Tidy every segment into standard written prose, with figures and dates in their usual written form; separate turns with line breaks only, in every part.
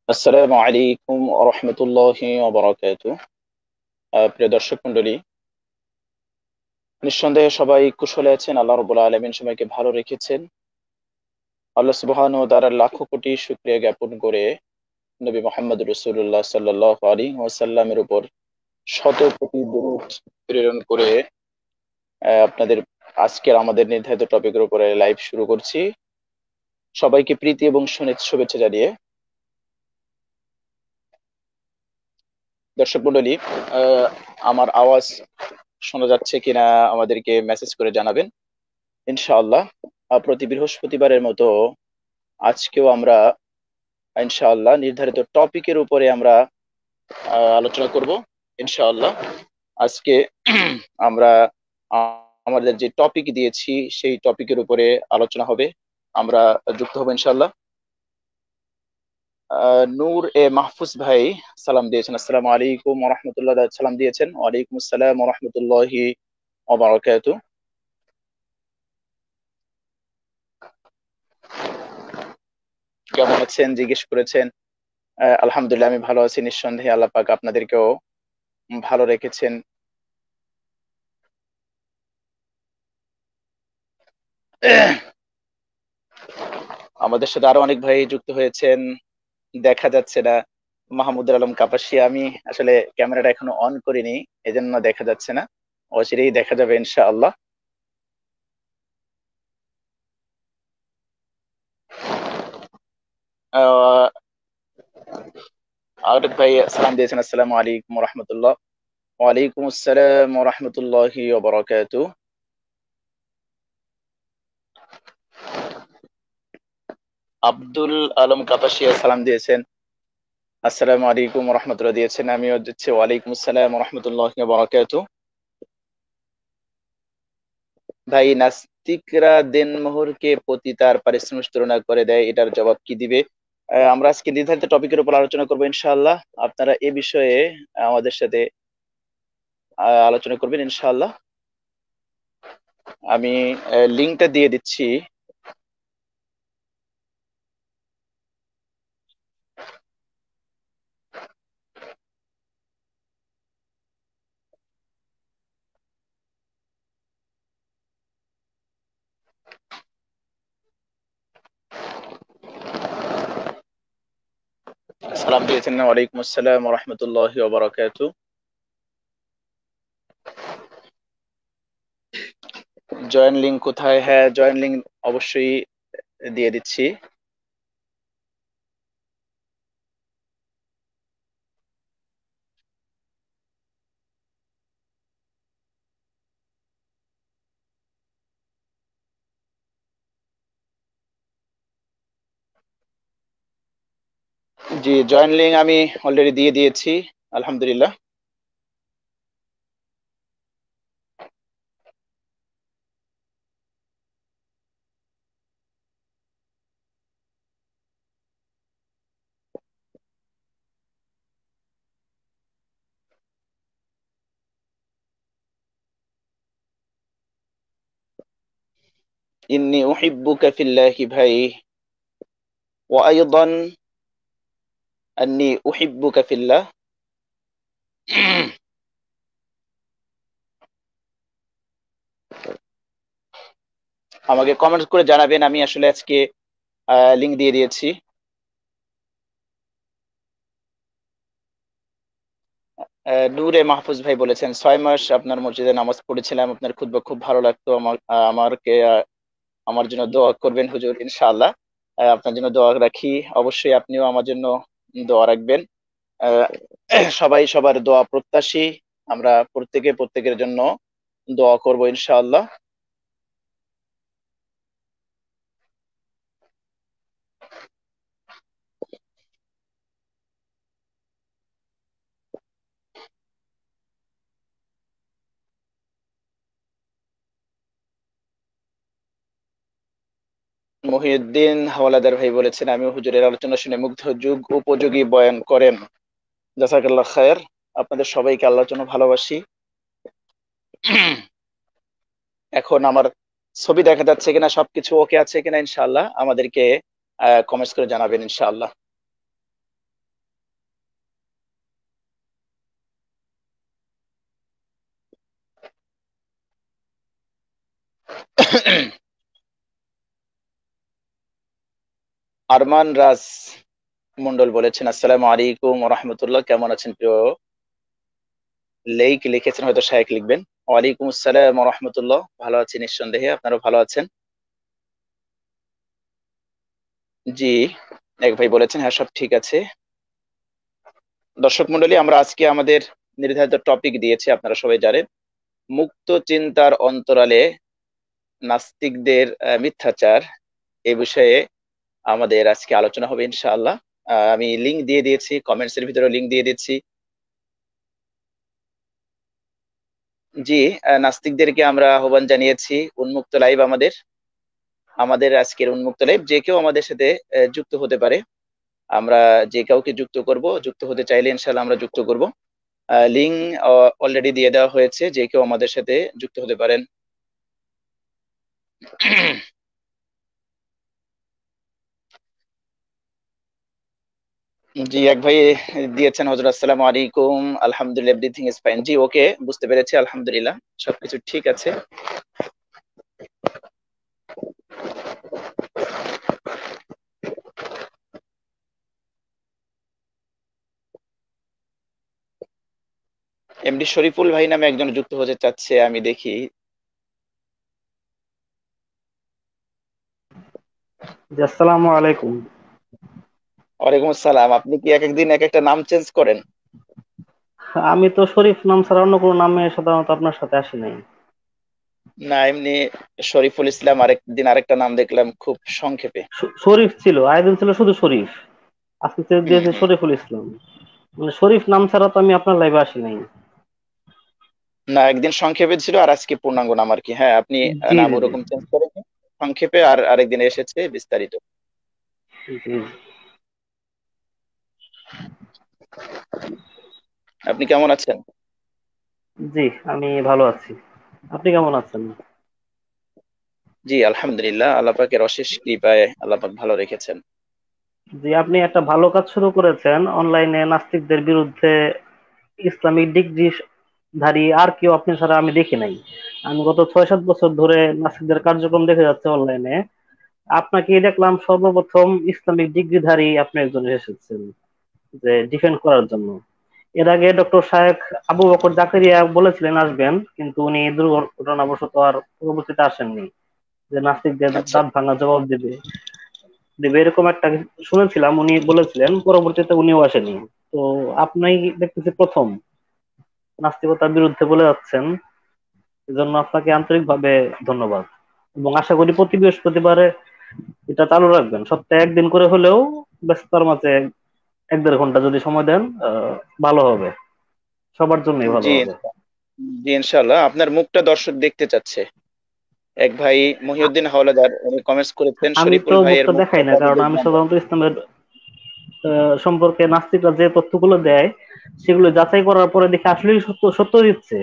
আসসালামু আলাইকুম রহমতুল্লাহি ওবারাকাতু। প্রিয় দর্শক মন্ডলী, নিঃসন্দেহে সবাই কুশলে আছেন। আল্লাহ রাব্বুল আলামিন সবাইকে ভালো রেখেছেন। আল্লাহ সুবহানাহু ওয়া তাআলার লাখো কোটি শুকরিয়া জ্ঞাপন করে নবী মুহাম্মদ রাসূলুল্লাহ সাল্লাল্লাহু আলাইহি ওয়াসাল্লামের উপর শত কোটি দরুদ প্রেরণ করে আপনাদের আজকের আমাদের নির্ধারিত টপিকের উপরে লাইভ শুরু করছি। সবাইকে প্রীতি এবং শুভেচ্ছা জানিয়ে, দর্শক মন্ডলী, আমার আওয়াজ শোনা যাচ্ছে কিনা আমাদেরকে মেসেজ করে জানাবেন ইনশাআল্লাহ। প্রতি বৃহস্পতিবারের মতো আজকেও আমরা ইনশাআল্লাহ নির্ধারিত টপিকের উপরে আমরা আলোচনা করব ইনশাআল্লাহ। আজকে আমরা আমাদের যে টপিক দিয়েছি সেই টপিকের উপরে আলোচনা হবে, আমরা যুক্ত হব ইনশাআল্লাহ। নূর এ মাহফুজ ভাই সালাম দিয়েছেন, আসসালামু আলাইকুম ওয়া রাহমাতুল্লাহ। সালাম দিয়েছেন, ওয়ালাইকুম আসসালাম ওয়া রাহমাতুল্লাহি ওয়া বারাকাতুহু। কেমন আছেন জিজ্ঞেস করেছেন। আলহামদুলিল্লাহ, আমি ভালো আছি। নিঃসন্দেহে আল্লাহ পাক আপনাদেরকেও ভালো রেখেছেন। আমাদের সাথে আরো অনেক ভাই যুক্ত হয়েছেন, দেখা যাচ্ছে না। মাহমুদুল আলম কাপাসী, আমি আসলে ক্যামেরাটা এখনো অন করিনি, এজন্য দেখা যাচ্ছে না। অচিরেই দেখা যাবে ইনশাআল্লাহ। আহ আরেক ভাই সালাম দিয়েছেন, আসসালামু আলাইকুম রহমতুল্লাহ। ওয়ালাইকুম আসসালাম রহমতুল্লাহি ওয়া বারাকাতুহু। আব্দুল আলম কাপাসিয়া সালাম দিয়েছেন, আসসালামু আলাইকুম রহমতুল্লাহ দিয়েছেন, আমিও দিচ্ছি ওয়ালাইকুম আসসালাম রহমতুল্লাহি ওয়া বারাকাতুহু। ভাই, নাস্তিকরা দেনমোহরকে পতিতার পারিশ্রমিক তুলনা করে দেয়, এটার জবাব কি দিবে? আমরা আজকে নির্ধারিত টপিকের উপর আলোচনা করবো ইনশাআল্লাহ। আপনারা এ বিষয়ে আমাদের সাথে আলোচনা করবেন ইনশাআল্লাহ। আমি লিঙ্কটা দিয়ে দিচ্ছি। সালাম দিয়েছেন, ওয়ালাইকুম আসসালাম রহমতুল্লাহি ওয়া বারাকাতুহু। জয়েন লিঙ্ক কোথায়? হ্যাঁ, জয়েন লিঙ্ক অবশ্যই দিয়ে দিচ্ছি। জি, জয়েন লিঙ্ক আমি অলরেডি দিয়ে দিয়েছি, আলহামদুলিল্লাহ। ইন্নী উহিব্বুকা ফিল্লাহি ভাই, ওয়া আইদান আন্নী উহিব্বুকা ফিল্লাহ। আমাকে কমেন্ট করে জানাবেন, আমি আসলে আজকে লিংক দিয়ে দিয়েছি। নূরে মাহফুজ ভাই বলেছেন, 6 মাস আপনার মসজিদে নামাজ পড়েছিলাম, আপনার খুতবা খুব ভালো লাগতো। আমার জন্য দোয়া করবেন হুজুর ইনশাআল্লাহ। আপনার জন্য দোয়া রাখি, অবশ্যই আপনিও আমার জন্য দোয়া রাখবেন। আহ, সবাই সবার দোয়া প্রত্যাশী, আমরা প্রত্যেকে প্রত্যেকের জন্য দোয়া করব ইনশাআল্লাহ। মহিউদ্দিন হাওলাদার ভাই বলেছেন, আমি হুজুরের আলোচনা শুনে মুগ্ধ, যুগ উপযোগী বয়ান করেন। জাযাকাল্লাহ খায়ের। আপনাদের সবাইকে আল্লাহর জন্য ভালোবাসি। এখন আমার ছবি দেখা যাচ্ছে কিনা, সবকিছু ওকে আছে কিনা ইনশাআল্লাহ আমাদেরকে কমেন্টস করে জানাবেন ইনশাআল্লাহ। আরমান রাজ মন্ডল বলেছেন, আসসালামু আলাইকুম ওয়া রাহমাতুল্লাহ, কেমন আছেন প্রিয় লেইক? লিখেছেন, হয়তো শায়েখ লিখবেন। ওয়ালাইকুম আসসালাম ওয়া রাহমাতুল্লাহ, ভালো আছি নিঃসন্দেহে, আপনারা ভালো আছেন? জি, এক ভাই বলেছেন হ্যাঁ সব ঠিক আছে। দর্শক মন্ডলী, আমরা আজকে আমাদের নির্ধারিত টপিক দিয়েছি, আপনারা সবাই জানেন, মুক্ত চিন্তার অন্তরালে নাস্তিকদের মিথ্যাচার, এই বিষয়ে আমাদের আজকে আলোচনা হবে ইনশাআল্লাহ। আমি লিংক দিয়ে দিয়েছি, কমেন্টস এর ভিতরে লিংক দিয়ে দিচ্ছি। জি, নাস্তিকদেরকে আমরা আহ্বান জানিয়েছি উন্মুক্ত লাইভ, আমাদের আমাদের আজকের উন্মুক্ত লাইভ, যে কেউ আমাদের সাথে যুক্ত হতে পারে। আমরা যে কাউকে যুক্ত করব, যুক্ত হতে চাইলে ইনশাআল্লাহ আমরা যুক্ত করব। লিংক অলরেডি দিয়ে দেওয়া হয়েছে, যে কেউ আমাদের সাথে যুক্ত হতে পারেন। জি, এক ভাই দিয়েছেন, হজরত আসসালামু আলাইকুম, আলহামদুলিল্লাহ এভরিথিং ইজ ফাইন। জি, ওকে, বুঝতে পেরেছি, আলহামদুলিল্লাহ সবকিছু ঠিক আছে। এমডি শরীফুল ভাই নামে একজন যুক্ত হতে চাচ্ছে, আমি দেখি।
জি, আসসালামু আলাইকুম।
ওয়ালাইকুম আসসালাম। আপনি কি এক একদিন এক একটা নাম চেঞ্জ করেন?
আমি তো শরীফ নাম ছাড়া অন্য কোনো নামে সাধারণত আপনার সাথে আসি নাই।
না, এমনি শরীফুল ইসলাম, আরেকদিন আরেকটা নাম দেখলাম খুব সংক্ষেপে।
শরীফ ছিল, আরেকদিন ছিল শুধু শরীফ, আজকে
হুম
দিয়েছে
হুম।
শরীফুল ইসলাম। মানে শরীফ নাম ছাড়া তো আমি আপনার লাইভে আসি নাই।
না, একদিন সংক্ষেপে ছিল আর আজকে পূর্ণাঙ্গ নাম আর কি। হ্যাঁ, আপনি
জি
নাম
জি জি
ওরকম চেঞ্জ করেন সংক্ষেপে, আর আরেকদিন এসেছে বিস্তারিত।
জি।
আপনি কেমন আছেন?
জি, আমি ভালো আছি। আপনি কেমন আছেন?
জি, আলহামদুলিল্লাহ, আল্লাহ পাকের অশেষ কৃপায় আল্লাহ পাক ভালো রেখেছেন।
জি, আপনি একটা ভালো কাজ শুরু করেছেন, অনলাইনে নাস্তিকদের বিরুদ্ধে ইসলামিক ডিগ্রি ধারী আর কেউ আপনি ছাড়া আমি দেখি নাই। আমি গত 6-7 বছর ধরে নাস্তিকদের কার্যক্রম দেখে যাচ্ছে অনলাইনে। আপনাকে দেখলাম সর্বপ্রথম ইসলামিক ডিগ্রিধারী আপনি একজন এসেছেন যে ডিফেন্ড করার জন্য। এর আগে ডক্টর শায়েখ আবু বকর জাকারিয়া বলেছিলেন আসবেন, কিন্তু উনি দুর্ঘটনাবশত আর পরবর্তীতে আসেননি, যে নাস্তিকদের
আচ্ছা।
দাঁত ভাঙা জবাব দেবে দেবে এরকম একটা কিছু শুনেছিলাম, উনি বলেছিলেন, পরবর্তীতে উনিও আসেনি। তো আপনি দেখতেছি প্রথম নাস্তিকতার বিরুদ্ধে বলে যাচ্ছেন, এজন্য আপনাকে আন্তরিকভাবে ধন্যবাদ। এবং আশা করি প্রতি বৃহস্পতিবারে এটা চালু রাখবেন, সপ্তাহে একদিন করে হলেও ব্যস্ততার মাঝে 1-1.5 ঘন্টা যদি সময় দেন, ভালো হবে, সবার জন্যই ভালো
জি,
হবে।
জি, ইনশাল্লাহ আপনার মুখটা দর্শক দেখতে চাচ্ছে। এক ভাই মহিউদ্দিন হাওলাদার, উনি কমেন্টস করেছেন,
আমি তো
শরীফুল ভাইয়ের
মুখটা
মুখটা
দেখাই না, কারণ
তাদের
আমি
জন্য।
সাধারণত ইসলামের সম্পর্কে নাস্তিকরা যে তথ্যগুলো দেয় সেগুলো যাচাই করার পরে দেখে আসলেই সত্য সত্য দিচ্ছে।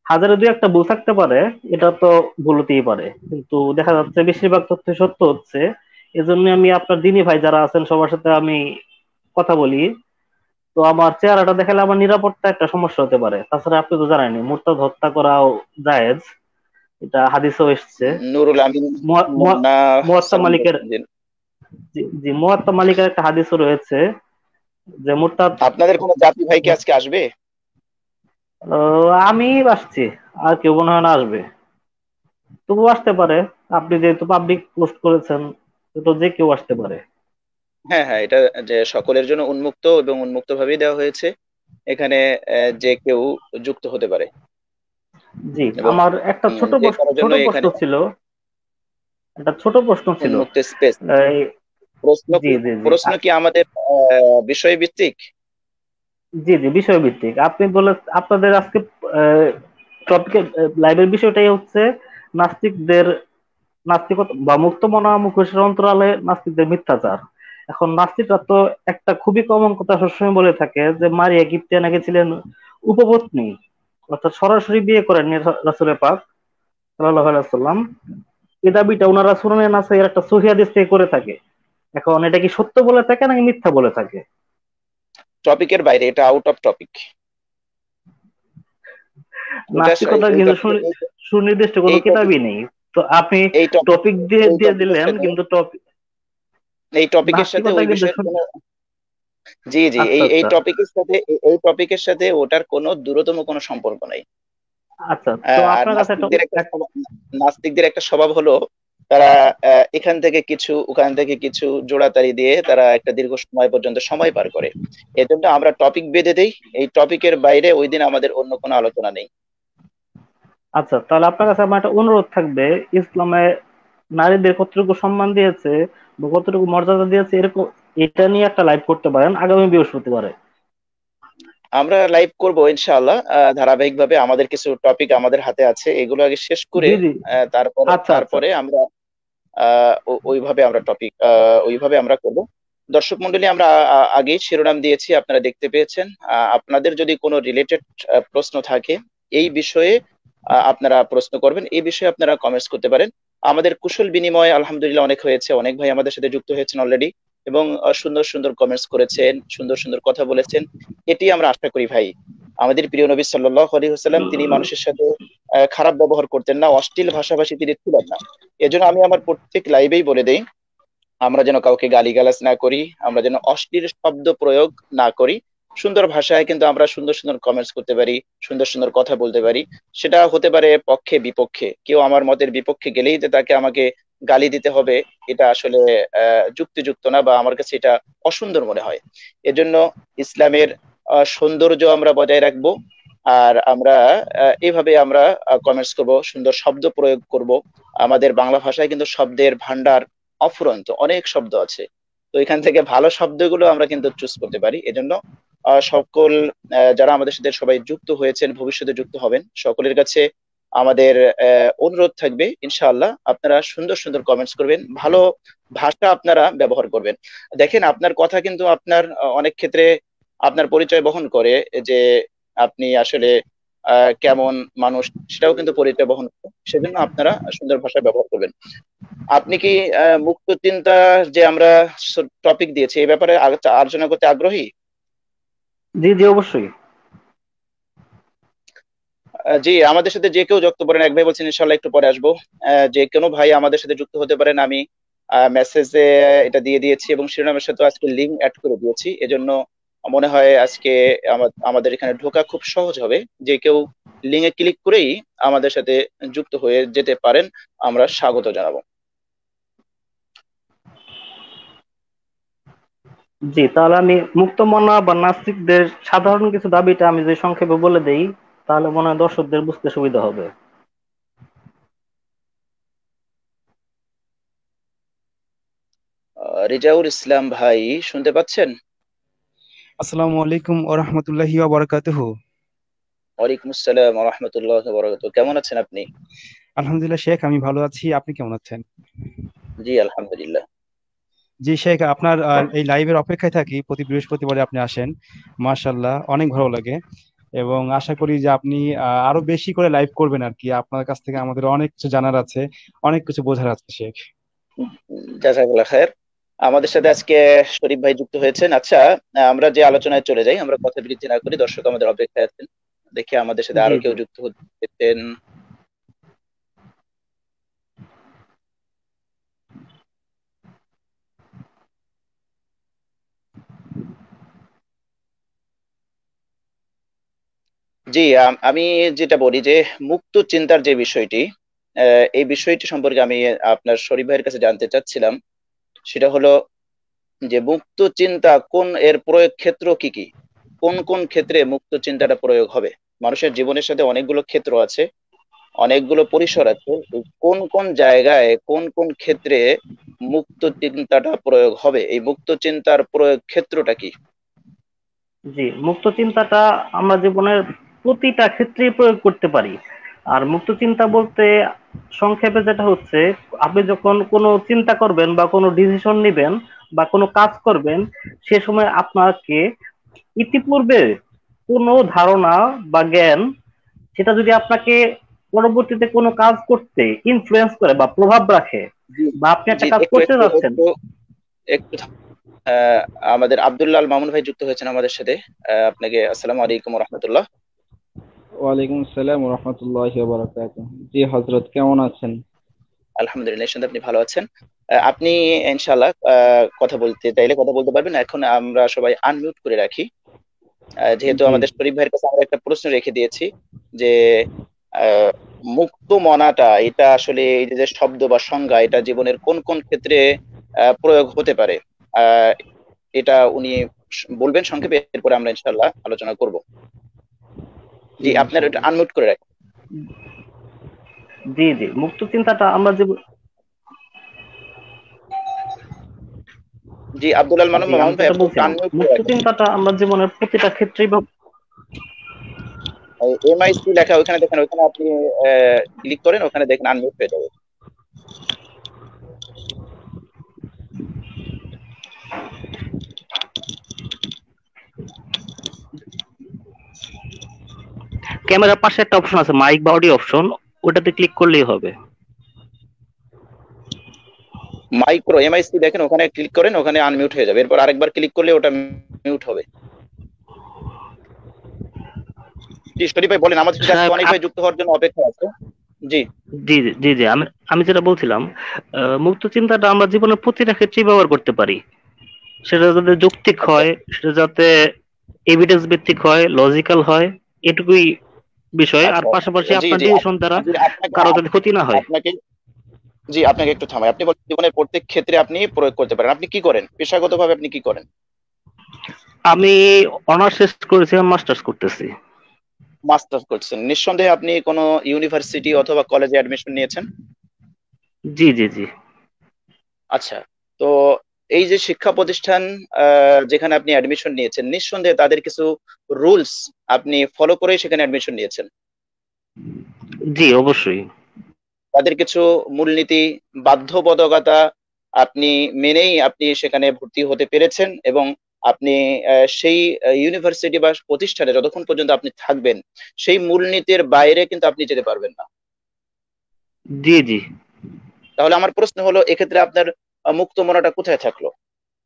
হাজারে দুই একটা ভুল থাকতে পারে, এটা তো ভুল হতেই পারে, কিন্তু দেখা যাচ্ছে বেশিরভাগ তথ্য সত্য হচ্ছে। এজন্য আমি আপনার দিনী ভাই যারা আছেন সবার সাথে আমি কথা বলি। তো আমার চেহারাটা দেখালে আমার নিরাপত্তা একটা সমস্যা হতে পারে। তাছাড়া আপনি তো জানেনই মুরতাদ হত্যা করাও জায়েজ, এটা হাদিসেও এসছে।
নুরুল আমিন
মুয়া-
মুন্না
মুয়াত্তা
সালাম
মালিকের,
বলছেন যে,
জি জি, মুয়াত্তা মালিকের একটা হাদিসও রয়েছে যে মুরতাদ।
আপনাদের কোনো জাতি ভাই কি আজকে আসবে?
আমি আসছি, আর কেউ মনে হয় না আসবে, তবু আসতে পারে। আপনি যেহেতু পাবলিক পোস্ট করেছেন, তো যে কেউ আসতে পারে।
হ্যাঁ হ্যাঁ, এটা যে সকলের জন্য উন্মুক্ত এবং উন্মুক্ত ভাবেই দেওয়া হয়েছে। এখানে যে কেউ যুক্ত হতে পারে,
জি,
এবং
আমার একটা
যে কারোর জন্য
ছোট প্রশ্ন
এখানে
ছিল, একটা ছোট প্রশ্ন ছিল।
উন্মুক্ত স্পেস।
এই,
প্রশ্ন
জি
কি?
জি জি
প্রশ্ন কি আমাদের বিষয় ভিত্তিক?
জি জি, বিষয় ভিত্তিক। আপনি বলে আপনাদের আজকে টপিকের লাইভের বিষয়টাই হচ্ছে নাস্তিকদের নাস্তিকতা বা মুক্ত মনা মুখোশের অন্তরালে নাস্তিকদের মিথ্যাচার। এখন নাস্তিকরা তো একটা খুবই কমন কথা সবসময় বলে থাকে যে মারিয়া কিপ্টিয়া নাকি ছিলেন উপপত্নী, অর্থাৎ সরাসরি বিয়ে করেননি রাসূলে পাক সাল্লাল্লাহু আলাইহি ওয়াসাল্লাম। এই দাবিটা ওনারা সুনানে নাসাইয়ের একটা সহিহ হাদিস থেকে করে থাকে। এখন এটা কি সত্য বলে থাকে নাকি মিথ্যা বলে থাকে?
টপিকের বাইরে, এটা আউট অফ টপিক। ওটা
নাস্তিকতার
এই
কিন্তু
টপিক
সুনির্দিষ্ট কোনো
এই টপিক
কিতাবই নেই। তো আপনি
এই টপিক
টপিক দিয়ে
এই
দিয়ে
টপিক
দিলেন,
আসলে
কিন্তু টপিক,
এই টপিকের সাথে
নাস্তিকতা
ওই
কিন্তু
বিষয়ের কোনো, জি জি,
আচ্ছা
এই এই
আচ্ছা
টপিকের সাথে এই টপিকের সাথে ওটার কোনো দূরতম কোনো সম্পর্ক নাই।
আচ্ছা, তো
আর
আপনার কাছে একটা
নাস্তিকদের একটা স্বভাব হলো তারা এখান থেকে কিছু ওখান থেকে কিছু জোড়াতালি দিয়ে তারা একটা দীর্ঘ সময় পর্যন্ত সময় পার করে। এজন্য আমরা টপিক বেঁধে দেই, এই টপিকের বাইরে ওই দিন আমাদের অন্য কোনো আলোচনা নেই।
আচ্ছা, তাহলে আপনার কাছে আমার একটা অনুরোধ থাকবে, ইসলামে নারীদের কতটুকু সম্মান দিয়েছে বা কতটুকু মর্যাদা দিয়েছে এরকম এটা নিয়ে একটা লাইভ করতে পারেন আগামী বৃহস্পতিবারে।
আমরা লাইভ করব ইনশাআল্লাহ, ধারাবাহিকভাবে আমাদের কিছু টপিক আমাদের হাতে আছে, এগুলো আগে শেষ করে
জি জি,
তারপরে
আচ্ছা আচ্ছা।
তারপরে আমরা ওইভাবে আমরা করব। দর্শক মণ্ডলী, আমরা আগেই শিরোনাম দিয়েছি, আপনারা দেখতে পেয়েছেন। আপনাদের যদি কোনো রিলেটেড প্রশ্ন থাকে এই বিষয়ে, আপনারা প্রশ্ন করবেন, এই বিষয়ে আপনারা কমেন্টস করতে পারেন। আমাদের কুশল বিনিময় আলহামদুলিল্লাহ অনেক হয়েছে, অনেক ভাই আমাদের সাথে যুক্ত হয়েছেন অলরেডি, এবং সুন্দর সুন্দর কমেন্টস করেছেন, সুন্দর সুন্দর কথা বলেছেন। এটি আমরা আশা করি ভাই, আমাদের প্রিয় নবী সাল্লাল্লাহু আলাইহি ওয়াসাল্লাম তিনি মানুষের সাথে খারাপ ব্যবহার করতেন না, অশ্লীল ভাষাভাষী তিনি ছিলেন না। এজন্য আমি আমার প্রত্যেক লাইভেই বলে দেই, আমরা যেন কাউকে গালিগালাজ না করি, আমরা যেন অশ্লীল শব্দ প্রয়োগ না করি। সুন্দর ভাষায় কিন্তু আমরা সুন্দর সুন্দর কমেন্টস করতে পারি, সুন্দর সুন্দর কথা বলতে পারি। সেটা হতে পারে পক্ষে বিপক্ষে, কেউ আমার মতের বিপক্ষে গেলেই যে তাকে আমাকে গালি দিতে হবে, এটা আসলে যুক্তিযুক্ত না, বা আমার কাছে এটা অসুন্দর মনে হয়। এজন্য ইসলামের সৌন্দর্য আমরা বজায় রাখবো। আর আমরা এইভাবে আমরা কমেন্টস করব, সুন্দর শব্দ প্রয়োগ করব। আমাদের বাংলা ভাষায় কিন্তু শব্দের ভান্ডার অফুরন্ত, অনেক শব্দ আছে। তো এখান থেকে ভালো শব্দগুলো আমরা কিন্তু চুজ করতে পারি। এজন্য সকল যারা আমাদের সাথে সবাই যুক্ত হয়েছেন, ভবিষ্যতে যুক্ত হবেন, সকলের কাছে আমাদের অনুরোধ থাকবে ইনশাআল্লাহ আপনারা সুন্দর সুন্দর কমেন্টস করবেন, ভালো ভাষা আপনারা ব্যবহার করবেন। দেখেন, আপনার কথা কিন্তু আপনার অনেক ক্ষেত্রে আপনার পরিচয় বহন করে, যে আপনি আসলে কেমন মানুষ, সেটাও কিন্তু পরিচয় বহন করে। সেজন্য আপনারা সুন্দর ভাষা ব্যবহার করবেন। আপনি কি মুক্ত চিন্তা যে আমরা টপিক দিয়েছি এই ব্যাপারে আলোচনা করতে আগ্রহী?
জি জি, অবশ্যই।
জি, আমাদের সাথে যে কেউ যুক্ত পারেন, এক ভাই বলছেন ইনশাল্লাহ একটু পরে আসবো। যে কোনো ভাই আমাদের সাথে যুক্ত হতে পারেন, আমি মেসেজে এটা দিয়ে দিয়েছি এবং শিরোনামের সাথে আজকে লিঙ্ক অ্যাড করে দিয়েছি। এজন্য মনে হয় আজকে আমাদের এখানে ঢোকা খুব সহজ হবে। যে কেউ লিঙ্কে ক্লিক করেই আমাদের সাথে যুক্ত হয়ে যেতে পারেন, আমরা স্বাগত জানাবো।
জি, তাহলে আমি মুক্তমনা বা নাস্তিকদের সাধারণ কিছু দাবিটা আমি যে সংক্ষেপে বলে দেই, তাহলে মনে হয় দর্শকদের বুঝতে সুবিধা হবে।
রেজাউল ইসলাম ভাই, শুনতে পাচ্ছেন?
আসসালামু আলাইকুম ওয়া রাহমাতুল্লাহি ওয়া বারাকাতুহু।
ওয়ালাইকুম আসসালাম ওয়া রাহমাতুল্লাহি ওয়া বারাকাতুহু। কেমন আছেন আপনি?
আলহামদুলিল্লাহ শেখ, আমি ভালো আছি। আপনি কেমন আছেন?
জি আলহামদুলিল্লাহ।
জি শেখ, আপনার এই লাইভের অপেক্ষায় থাকি, প্রতি বৃহস্পতিবারে আপনি আসেন। মাশাআল্লাহ, অনেক ভালো লাগে এবং আশা করি যে আপনি আরো বেশি করে লাইভ করবেন আর কি। আপনার কাছ থেকে আমাদের অনেক কিছু জানার আছে, অনেক কিছু বোঝার আছে শেখ।
জাযাকাল্লাহ খায়ের। আমাদের সাথে আজকে শরীফ ভাই যুক্ত হয়েছেন। আচ্ছা, আমরা যে আলোচনায় চলে যাই, আমরা কথা বৃদ্ধি না করি, দর্শক আমাদের অপেক্ষায় আছেন। দেখি আমাদের সাথে
জি
আরো
জি,
কেউ যুক্ত হচ্ছেন। জি, আমি যেটা বলি যে মুক্ত চিন্তার যে বিষয়টি, এই বিষয়টি সম্পর্কে আমি আপনার শরীফ ভাইয়ের কাছে জানতে চাচ্ছিলাম। সেটা হলো যে মুক্ত চিন্তা কোন এর প্রয়োগ ক্ষেত্র কি কি, কোন কোন ক্ষেত্রে মুক্ত চিন্তাটা প্রয়োগ হবে। মানুষের জীবনের সাথে অনেকগুলো ক্ষেত্র আছে, অনেকগুলো পরিসর আছে, এই কোন কোন জায়গায় কোন কোন ক্ষেত্রে মুক্ত চিন্তাটা প্রয়োগ হবে, এই মুক্ত চিন্তার প্রয়োগ ক্ষেত্রটা কি?
জি, মুক্ত চিন্তাটা আমরা জীবনের প্রতিটা ক্ষেত্রেই প্রয়োগ করতে পারি। আর মুক্ত চিন্তা বলতে সংক্ষেপে যেটা হচ্ছে, আপনি যখন কোনো চিন্তা করবেন বা কোনো ডিসিশন নেবেন বা কোনো কাজ করবেন, সে সময় আপনাকে ইতিপূর্বে কোনো ধারণা বা জ্ঞান, সেটা যদি আপনাকে পরবর্তীতে কোনো কাজ করতে ইনফ্লুয়েন্স করে বা প্রভাব রাখে,
জি
বা আপনি
জি,
একটা কাজ
একটু
করতে
একটু
যাচ্ছেন।
একটু একটু আমাদের আব্দুল্লাহ আল মামুন ভাই যুক্ত হয়েছেন আমাদের সাথে। আপনাকে আসসালামু আলাইকুম রহমতুল্লাহ।
ওয়ালাইকুম আসসালাম ওয়া রাহমাতুল্লাহি ওয়া বারাকাতুহু। জি হযরত, কেমন আছেন?
আলহামদুলিল্লাহ, নিশ্চয়ই আপনি ভালো আছেন। আপনি ইনশাআল্লাহ কথা বলতে চাইলে কথা বলতে পারবেন। এখন আমরা সবাই আনমিউট করে রাখি। যেহেতু
জি
আমাদের শরীফ ভাইয়ের কাছে আমরা একটা প্রশ্ন রেখে দিয়েছি যে আহ, মুক্ত মনাটা এটা আসলে এই যে শব্দ বা সংজ্ঞা এটা জীবনের কোন কোন ক্ষেত্রে প্রয়োগ হতে পারে, আহ, এটা উনি বলবেন সংক্ষেপে, এরপরে আমরা ইনশাআল্লাহ আলোচনা করব। জি, আপনার এটা
ইনশাআল্লাহ।
আনমিউট করে রাখেন।
জি জি, মুক্ত চিন্তাটা আমরা যে,
জি, আব্দুল আল
জি আমি
মামুন ভাই
যেটা
আপনি একটু
বলছিলাম,
আনমিউট করে
মুক্ত
রাখেন।
চিন্তাটা আমরা জীবনের প্রতিটা ক্ষেত্রেই
এমআইসি লেখা ওখানে দেখেন, ওখানে আপনি ক্লিক করেন, ওখানে দেখেন আনমিউট হয়ে যাবে।
ক্যামেরার পাশে একটা অপশন আছে, মাইক বা অডিও অপশন, ওটাতে ক্লিক করলেই হবে।
মাইক্রো এমআইসি দেখেন, ওখানে ক্লিক করেন, ওখানে আনমিউট হয়ে যাবে, এরপর আরেকবার ক্লিক করলে ওটা মিউট হবে। জি শরীফ ভাই বলেন, আমাদের সাথে আজকে
সাহেব
অনেক ভাই যুক্ত হওয়ার জন্য অপেক্ষা আছে। জি।
জি জি জি জি, আমি আমি যেটা বলছিলাম, মুক্ত চিন্তাটা আমরা জীবনের প্রতিটা ক্ষেত্রেই ব্যবহার করতে পারি। সেটা যাতে যৌক্তিক
আচ্ছা।
হয়, সেটা যাতে এভিডেন্স ভিত্তিক হয়, লজিক্যাল হয়, এটুকুই বিষয়। আর
আচ্ছা।
পাশাপাশি
জি
আপনার
জি
ডিসিশন দ্বারা
জি আপনাকে
কারো যাতে ক্ষতি না হয়।
আপনাকে জি আপনাকে একটু থামাই, আপনি বলেন জীবনের প্রত্যেক ক্ষেত্রে আপনি প্রয়োগ করতে পারেন। আপনি কি করেন পেশাগতভাবে, আপনি কি করেন?
আমি অনার্স শেষ করেছি, মাস্টার্স করতেছি।
মাস্টার্স করছেন, নিঃসন্দেহে আপনি কোনো ইউনিভার্সিটি অথবা কলেজে অ্যাডমিশন নিয়েছেন।
জি জি জি।
আচ্ছা। তো এই যে শিক্ষা প্রতিষ্ঠান যেখানে আপনি অ্যাডমিশন নিয়েছেন, নিঃসন্দেহে তাদের কিছু রুলস আপনি ফলো করেই সেখানে অ্যাডমিশন নিয়েছেন।
জি অবশ্যই।
তাদের কিছু মূলনীতি, বাধ্যবাধকতা আপনি মেনেই আপনি সেখানে ভর্তি হতে পেরেছেন, এবং আপনি সেই ইউনিভার্সিটি বা প্রতিষ্ঠানে যতক্ষণ পর্যন্ত আপনি থাকবেন সেই মূলনীতির বাইরে কিন্তু আপনি যেতে পারবেন না।
জি জি।
তাহলে আমার প্রশ্ন হলো, এক্ষেত্রে আপনার মুক্ত মনাটা কোথায় থাকলো?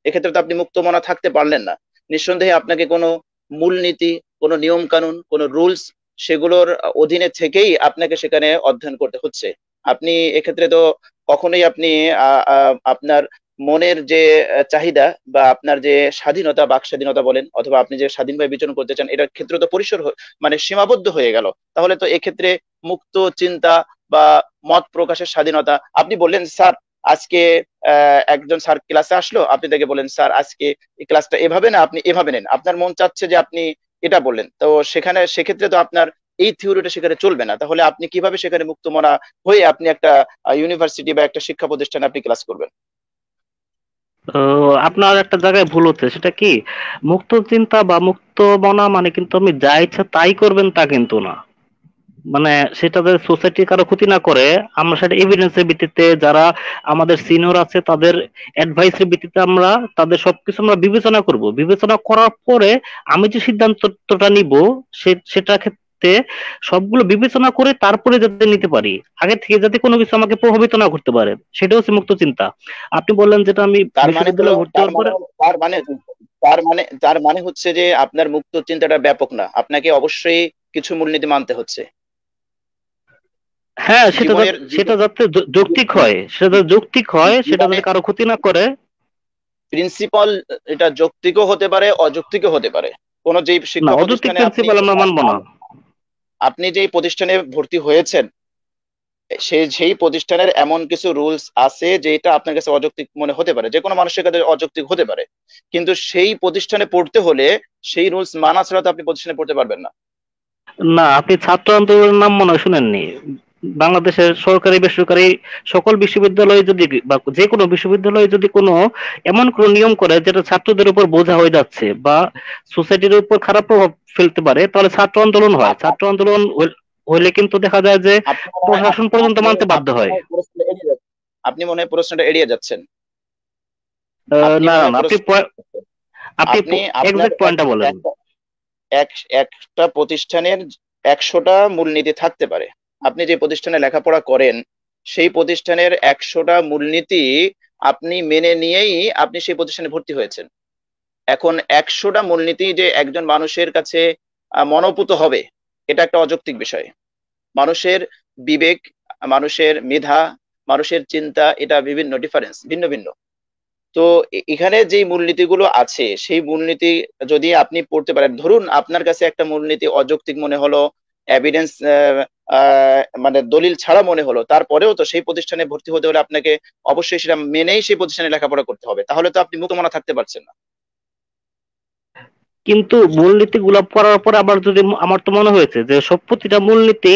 এক্ষেত্রে তো আপনি মুক্ত মনা থাকতে পারলেন না। নিঃসন্দেহে আপনাকে কোনো মূলনীতি, কোনো নিয়ম কানুন, কোনো রুলস, সেগুলোর অধীনে থেকেই আপনাকে সেখানে অধ্যয়ন করতে হচ্ছে। আপনি এক্ষেত্রে তো কখনোই আপনি আপনার মনের যে চাহিদা বা আপনার যে স্বাধীনতা, বাক স্বাধীনতা বলেন, অথবা আপনি যে স্বাধীনভাবে বিচরণ করতে চান, এটার ক্ষেত্রে তো পরিসর মানে সীমাবদ্ধ হয়ে গেল। তাহলে তো এক্ষেত্রে মুক্ত চিন্তা বা মত প্রকাশের স্বাধীনতা, আপনি বললেন স্যার আজকে একজন স্যার ক্লাসে আসলো, আপনি তাকে বলেন স্যার আজকে এই ক্লাসটা এভাবে না, আপনি এভাবে নেন, আপনার মন চাচ্ছে যে আপনি এটা বললেন, তো সেখানে সেক্ষেত্রে তো আপনার এই থিওরিটা সেখানে চলবে না। তাহলে আপনি কিভাবে সেখানে মুক্তমনা হয়ে আপনি একটা ইউনিভার্সিটি বা একটা শিক্ষা প্রতিষ্ঠানে আপনি ক্লাস করবেন?
আপনার একটা জায়গায় ভুল হচ্ছে, সেটা কি, মুক্ত চিন্তা বা মুক্ত মনা মানে কিন্তু আমি যা ইচ্ছা তাই করবেন তা কিন্তু না। মানে সেটা যে সোসাইটি কারো ক্ষতি না করে, আমরা সেটা এভিডেন্সের ভিত্তিতে, যারা আমাদের সিনিয়র আছে তাদের অ্যাডভাইসের ভিত্তিতে আমরা তাদের সবকিছু আমরা বিবেচনা করব। বিবেচনা করার পরে আমি যে সিদ্ধান্তটা নিব, সেটা ক্ষেত্রে সবগুলো বিবেচনা করে তারপরে যাতে নিতে পারি, আগে থেকে যাতে কোনো কিছু আমাকে প্রভাবিত না করতে পারে, সেটা হচ্ছে মুক্ত চিন্তা। আপনি বললেন যেটা আমি
তার মানে হলো
বিশ্ববিদ্যালয়ে ভর্তি
তার
হওয়ার
মানে
পরে।
তার মানে হচ্ছে যে আপনার মুক্ত চিন্তাটা ব্যাপক না, আপনাকে অবশ্যই কিছু মূলনীতি মানতে হচ্ছে
হ্যাঁ, সেটা
জীবনের
সেটা যাতে যৌক্তিক হয়, সেটা যাতে যৌক্তিক হয়, সেটা
জীবনে
যাতে কারো ক্ষতি না করে।
প্রিন্সিপাল, এটা যৌক্তিকও হতে পারে, অযৌক্তিকও হতে পারে। কোন যে
না,
শিক্ষা
অযৌক্তিক
প্রতিষ্ঠানে আপনি
প্রিন্সিপাল আমরা মানবো না।
আপনি যেই প্রতিষ্ঠানে ভর্তি হয়েছেন, সেই প্রতিষ্ঠানের এমন কিছু রুলস আছে যেটা আপনার কাছে অযৌক্তিক মনে হতে পারে, যে কোনো মানুষের কাছে অযৌক্তিক হতে পারে, কিন্তু সেই প্রতিষ্ঠানে পড়তে হলে সেই রুলস মানা ছাড়া তো আপনি প্রতিষ্ঠানে পড়তে পারবেন না।
না, আপনি ছাত্র আন্দোলনের নাম মনে হয় শুনেননি। বাংলাদেশের সরকারি বেসরকারি সকল বিশ্ববিদ্যালয়ে যদি, বা যে কোনো বিশ্ববিদ্যালয়ে যদি কোনো এমন কোনো নিয়ম করে যেটা ছাত্রদের উপর বোঝা হয়ে যাচ্ছে বা সোসাইটির উপর খারাপ প্রভাব ফেলতে পারে, তাহলে ছাত্র আন্দোলন হয়।
আপ-
ছাত্র আন্দোলন হইলে কিন্তু দেখা যায় যে
আপনি মনে হয়
প্রশাসন পর্যন্ত
আপনি
মানতে বাধ্য
আপনি মনে
হয়।
হয় প্রশ্নটা এড়িয়ে যাচ্ছেন। আপনি মনে হয় প্রশ্নটা এড়িয়ে যাচ্ছেন। আপনি
না
মনে
না
হয়
না, আপনি
প্রশ্ন
আপনি
আপনি আপনার
এক্সাক্ট পয়েন্টটা বলেন।
একটা প্রতিষ্ঠানের 100টা মূলনীতি থাকতে পারে। আপনি যে প্রতিষ্ঠানে লেখাপড়া করেন সেই প্রতিষ্ঠানের 100টা মূলনীতি আপনি মেনে নিয়েই আপনি সেই প্রতিষ্ঠানে ভর্তি হয়েছেন। এখন 100টা মূলনীতি যে একজন মানুষের কাছে মনোপুত হবে, এটা একটা অযৌক্তিক বিষয়। মানুষের বিবেক, মানুষের মেধা, মানুষের চিন্তা, এটা বিভিন্ন ডিফারেন্স, ভিন্ন ভিন্ন। তো এখানে যে মূলনীতিগুলো আছে সেই মূলনীতি যদি আপনি পড়তে পারেন, ধরুন আপনার কাছে একটা মূলনীতি অযৌক্তিক মনে হলো, এভিডেন্স মানে দলিল ছাড়া মনে হলো, তারপরেও তো সেই প্রতিষ্ঠানে ভর্তি হতে হলে আপনাকে অবশ্যই সেটা মেনেই সেই প্রতিষ্ঠানে লেখাপড়া করতে হবে, তাহলে তো আপনি মুক্তমনা থাকতে পারছেন না।
কিন্তু মূলনীতি গুলা পড়ার পরে আবার যদি আমার তো মনে হয়েছে যে সব প্রতিটা মূলনীতি